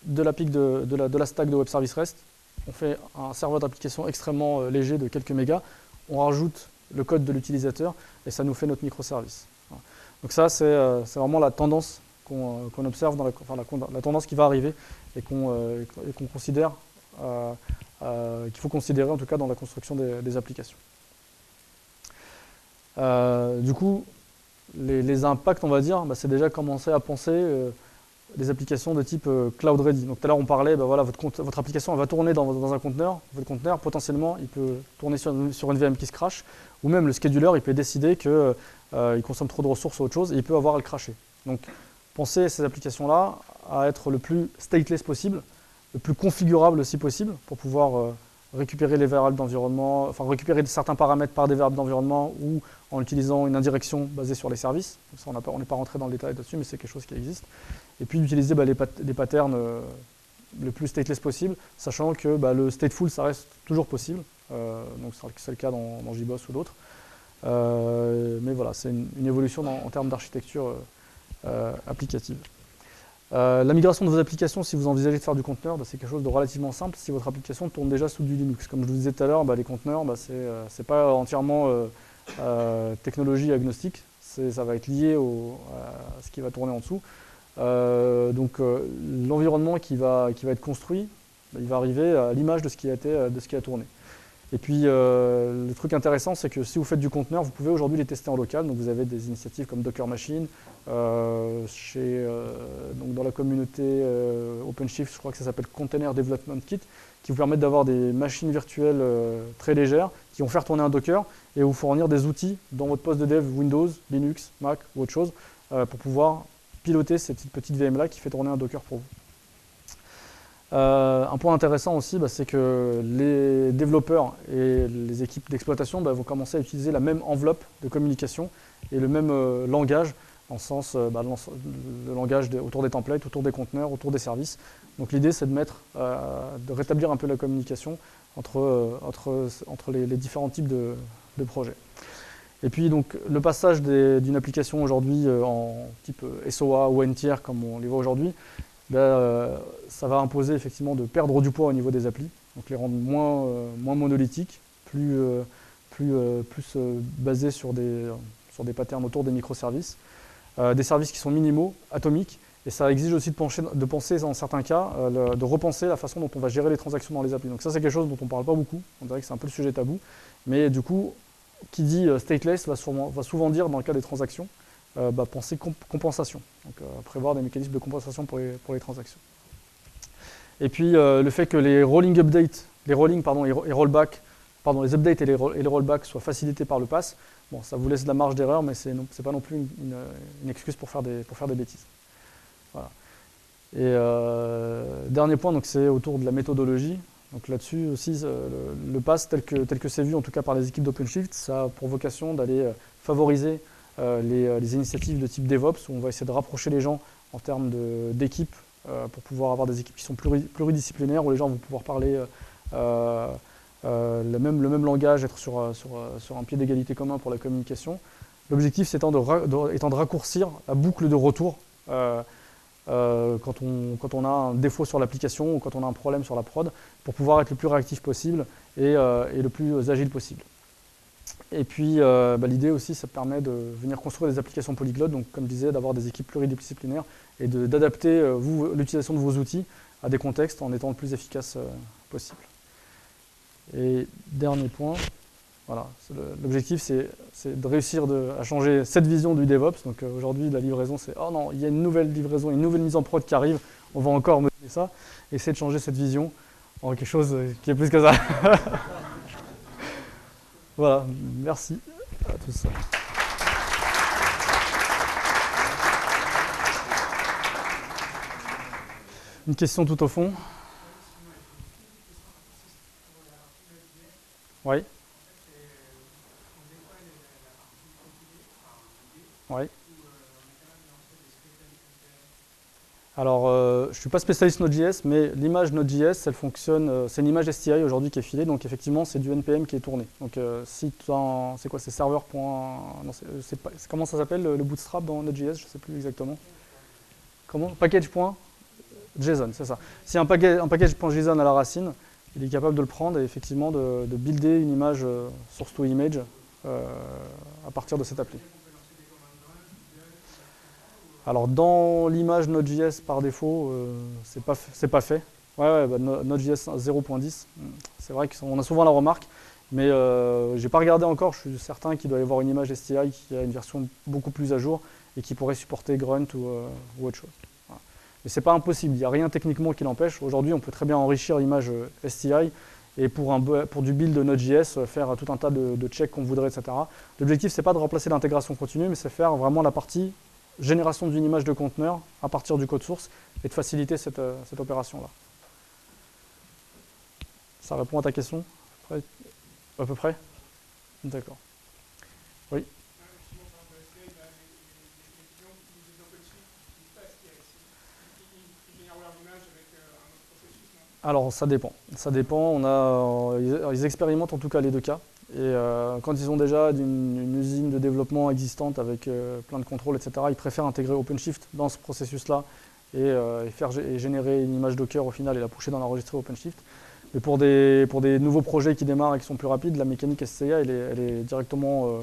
de la PIC de la stack de Web Service REST. On fait un serveur d'application extrêmement léger de quelques mégas, on rajoute le code de l'utilisateur et ça nous fait notre microservice. Voilà. Donc ça, c'est vraiment la tendance qu'on observe, la tendance qui va arriver et qu'on considère, qu'il faut considérer en tout cas dans la construction des applications. Du coup, les impacts, on va dire, c'est déjà commencer à penser des applications de type cloud ready. Donc tout à l'heure on parlait, voilà, votre application elle va tourner dans un conteneur. Votre conteneur, potentiellement, il peut tourner sur une VM qui se crache, ou même le scheduler, il peut décider qu'il consomme trop de ressources ou autre chose, et il peut avoir à le crasher. Donc pensez ces applications-là à être le plus stateless possible, le plus configurable si possible, pour pouvoir récupérer les variables d'environnement, enfin récupérer certains paramètres par des variables d'environnement ou en utilisant une indirection basée sur les services. Donc ça, on n'est pas rentré dans le détail là-dessus, mais c'est quelque chose qui existe. Et puis d'utiliser les patterns le plus stateless possible, sachant que le stateful, ça reste toujours possible. Donc c'est le cas dans JBoss ou d'autres. Mais voilà, c'est une évolution en termes d'architecture applicative. La migration de vos applications, si vous envisagez de faire du conteneur, c'est quelque chose de relativement simple si votre application tourne déjà sous du Linux. Comme je vous disais tout à l'heure, les conteneurs, c'est pas entièrement technologie agnostique, ça va être lié à ce qui va tourner en dessous. Donc l'environnement qui va être construit il va arriver à l'image de ce qui a tourné. Et puis, le truc intéressant, c'est que si vous faites du conteneur, vous pouvez aujourd'hui les tester en local. Donc, vous avez des initiatives comme Docker Machine. Donc dans la communauté OpenShift, je crois que ça s'appelle Container Development Kit, qui vous permettent d'avoir des machines virtuelles très légères, qui vont faire tourner un Docker et vous fournir des outils dans votre poste de dev Windows, Linux, Mac ou autre chose, pour pouvoir piloter cette petite VM-là qui fait tourner un Docker pour vous. Un point intéressant aussi, c'est que les développeurs et les équipes d'exploitation vont commencer à utiliser la même enveloppe de communication et le même langage, en sens le langage autour des templates, autour des conteneurs, autour des services. Donc l'idée, c'est de rétablir un peu la communication entre les différents types de projets. Et puis donc le passage d'une application aujourd'hui en type SOA ou N-tier, comme on les voit aujourd'hui, ça va imposer effectivement de perdre du poids au niveau des applis, donc les rendre moins monolithiques, plus basés sur des patterns autour des microservices, des services qui sont minimaux, atomiques, et ça exige aussi de penser dans certains cas, de repenser la façon dont on va gérer les transactions dans les applis. Donc ça, c'est quelque chose dont on ne parle pas beaucoup, on dirait que c'est un peu le sujet tabou, mais du coup, qui dit stateless va souvent dire, dans le cas des transactions, penser compensation, donc prévoir des mécanismes de compensation pour les transactions. Et puis le fait que les rolling updates, les rollbacks, les updates et les rollbacks soient facilités par le pass, bon, ça vous laisse de la marge d'erreur, mais ce n'est pas non plus une excuse pour faire des bêtises. Voilà. Et dernier point, c'est autour de la méthodologie. Donc là-dessus aussi, le pass tel que c'est vu, en tout cas par les équipes d'OpenShift, ça a pour vocation d'aller favoriser les initiatives de type DevOps, où on va essayer de rapprocher les gens en termes d'équipes pour pouvoir avoir des équipes qui sont pluridisciplinaires, où les gens vont pouvoir parler le même langage, être sur un pied d'égalité commun pour la communication. L'objectif étant de raccourcir la boucle de retour quand on a un défaut sur l'application ou quand on a un problème sur la prod, pour pouvoir être le plus réactif possible et le plus agile possible. Et puis l'idée aussi, ça permet de venir construire des applications polyglottes, donc comme je disais, d'avoir des équipes pluridisciplinaires et d'adapter l'utilisation de vos outils à des contextes en étant le plus efficace possible. Et dernier point, voilà, l'objectif c'est de réussir à changer cette vision du DevOps. Donc aujourd'hui la livraison c'est oh non, il y a une nouvelle livraison, une nouvelle mise en prod qui arrive, on va encore mener ça, et essayer de changer cette vision en quelque chose qui est plus que ça. Voilà, merci à tous. Une question tout au fond. Oui. Oui. Alors, je ne suis pas spécialiste Node.js, mais l'image Node.js, elle fonctionne, c'est une image STI aujourd'hui qui est filée, donc effectivement, c'est du NPM qui est tourné. Donc, si tu as, c'est quoi, c'est serveur. Non, comment ça s'appelle le bootstrap dans Node.js, je ne sais plus exactement. Comment? Package.json, c'est ça. Si un package.json à la racine, il est capable de le prendre et effectivement de builder une image source to image à partir de cette appli. Alors dans l'image Node.js par défaut, c'est pas fait. Node.js 0.10, c'est vrai qu'on a souvent la remarque, mais je n'ai pas regardé encore, je suis certain qu'il doit y avoir une image STI qui a une version beaucoup plus à jour et qui pourrait supporter Grunt ou autre chose. Voilà. Mais ce n'est pas impossible, il n'y a rien techniquement qui l'empêche. Aujourd'hui, on peut très bien enrichir l'image STI et pour du build de Node.js, faire tout un tas de checks qu'on voudrait, etc. L'objectif, ce n'est pas de remplacer l'intégration continue, mais c'est faire vraiment la partie génération d'une image de conteneur à partir du code source et de faciliter cette opération-là. Ça répond à ta question à peu près? D'accord. Oui. Alors ça dépend. Ça dépend. Ils expérimentent en tout cas les deux cas. Et quand ils ont déjà une usine de développement existante avec plein de contrôles, etc., ils préfèrent intégrer OpenShift dans ce processus-là et générer une image Docker au final et la pusher dans l'enregistré OpenShift. Mais pour des nouveaux projets qui démarrent et qui sont plus rapides, la mécanique SCI elle est directement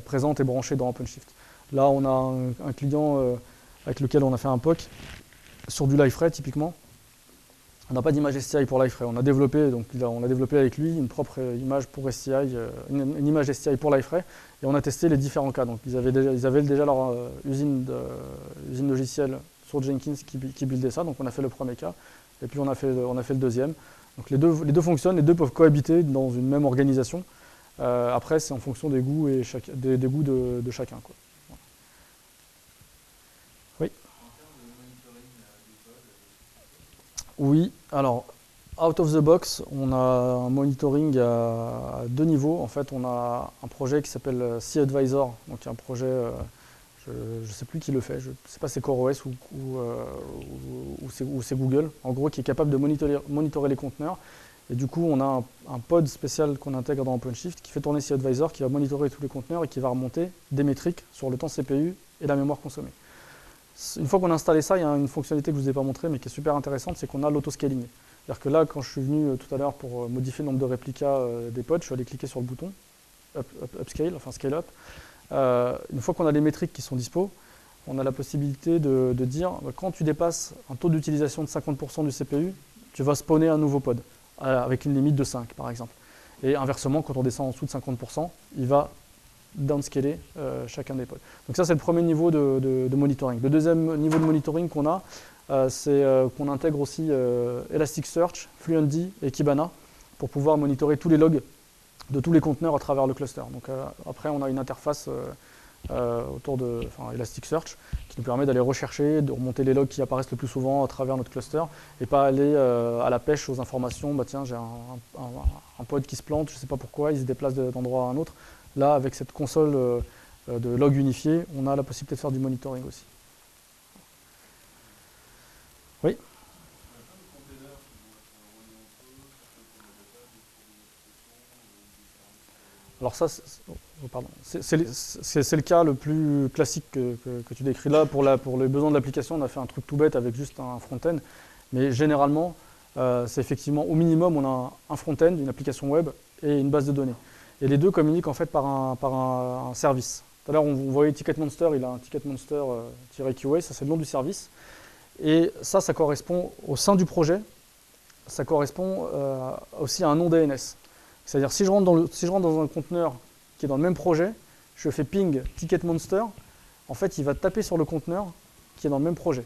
présente et branchée dans OpenShift. Là, on a un client avec lequel on a fait un POC sur du Liferay typiquement. On n'a pas d'image STI pour Liferay. On a développé, donc on a développé avec lui une propre image pour STI, une image STI pour Liferay, et on a testé les différents cas. Donc ils avaient déjà leur usine logicielle sur Jenkins qui buildait ça. Donc on a fait le premier cas, et puis on a fait le deuxième. Donc les deux fonctionnent, les deux peuvent cohabiter dans une même organisation. Après, c'est en fonction des goûts des goûts de chacun, quoi. Oui. Oui, alors, out of the box, on a un monitoring à 2 niveaux. En fait, on a un projet qui s'appelle C-Advisor, donc un projet, je ne sais plus qui le fait, je ne sais pas si c'est CoreOS ou c'est Google, en gros, qui est capable de monitorer les conteneurs. Et du coup, on a un pod spécial qu'on intègre dans OpenShift qui fait tourner C-Advisor, qui va monitorer tous les conteneurs et qui va remonter des métriques sur le temps CPU et la mémoire consommée. Une fois qu'on a installé ça, il y a une fonctionnalité que je ne vous ai pas montrée, mais qui est super intéressante, c'est qu'on a l'autoscaling. C'est-à-dire que là, quand je suis venu tout à l'heure pour modifier le nombre de réplicas des pods, je suis allé cliquer sur le bouton upscale, enfin scale up. Une fois qu'on a les métriques qui sont dispo, on a la possibilité de dire, quand tu dépasses un taux d'utilisation de 50% du CPU, tu vas spawner un nouveau pod, avec une limite de 5 par exemple. Et inversement, quand on descend en dessous de 50%, il va downscaler chacun des pods. Donc ça, c'est le premier niveau de monitoring. Le deuxième niveau de monitoring qu'on a, c'est qu'on intègre aussi Elasticsearch, Fluentd et Kibana pour pouvoir monitorer tous les logs de tous les conteneurs à travers le cluster. Donc après, on a une interface autour de Elasticsearch qui nous permet d'aller rechercher, de remonter les logs qui apparaissent le plus souvent à travers notre cluster et pas aller à la pêche aux informations. Bah tiens, j'ai un pod qui se plante, je ne sais pas pourquoi, il se déplace d'endroit à un autre. Là, avec cette console de log unifié, on a la possibilité de faire du monitoring aussi. Oui. Alors ça, c'est le cas le plus classique que tu décris là. Pour les besoins de l'application, on a fait un truc tout bête avec juste un front-end. Mais généralement, c'est effectivement, au minimum, on a un front-end, une application web et une base de données. Et les deux communiquent en fait par un service. Tout à l'heure, on voyait Ticketmonster, il a un Ticketmonster-QA, ça c'est le nom du service. Et ça correspond au sein du projet, ça correspond aussi à un nom DNS. C'est-à-dire, si je rentre dans un conteneur qui est dans le même projet, je fais ping Ticketmonster, en fait, il va taper sur le conteneur qui est dans le même projet.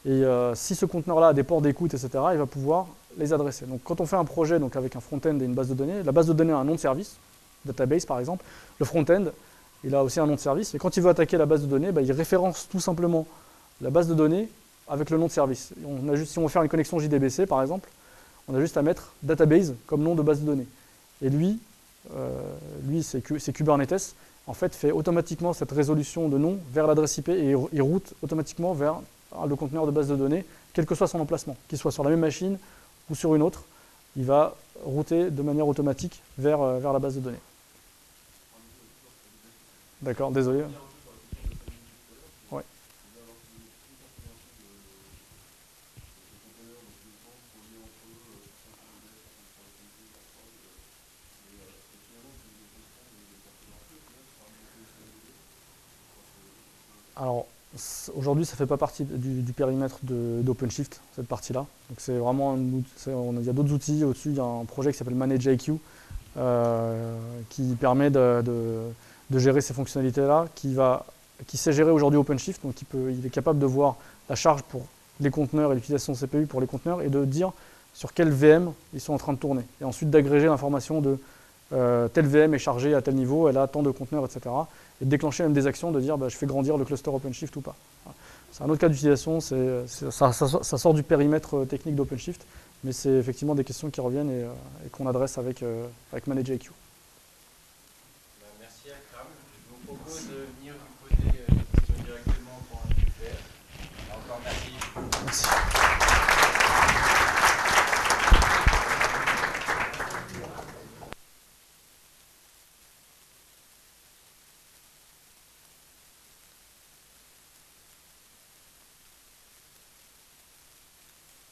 Et si ce conteneur-là a des ports d'écoute, etc., il va pouvoir les adresser. Donc, quand on fait un projet donc, avec un front-end et une base de données, la base de données a un nom de service, database par exemple. Le front-end, il a aussi un nom de service. Et quand il veut attaquer la base de données, il référence tout simplement la base de données avec le nom de service. Si on veut faire une connexion JDBC, par exemple, on a juste à mettre database comme nom de base de données. Et lui c'est Kubernetes, en fait, fait automatiquement cette résolution de nom vers l'adresse IP et il route automatiquement vers le conteneur de base de données, quel que soit son emplacement, qu'il soit sur la même machine ou sur une autre, il va router de manière automatique vers la base de données. D'accord, désolé. Ouais. Alors, aujourd'hui, ça ne fait pas partie du périmètre d'OpenShift, cette partie-là. Donc, c'est vraiment il y a d'autres outils. Au-dessus, il y a un projet qui s'appelle ManageIQ qui permet de gérer ces fonctionnalités-là, qui sait gérer aujourd'hui OpenShift. Donc, il est capable de voir la charge pour les conteneurs et l'utilisation de CPU pour les conteneurs et de dire sur quelle VM ils sont en train de tourner. Et ensuite, d'agréger l'information de telle VM est chargée à tel niveau, elle a tant de conteneurs, etc. Et de déclencher même des actions, de dire je fais grandir le cluster OpenShift ou pas. Voilà. C'est un autre cas d'utilisation, ça sort du périmètre technique d'OpenShift, mais c'est effectivement des questions qui reviennent et qu'on adresse avec ManageIQ. Merci Akram. Je vous propose de venir vous poser des questions directement pour un expert. Encore merci. Merci.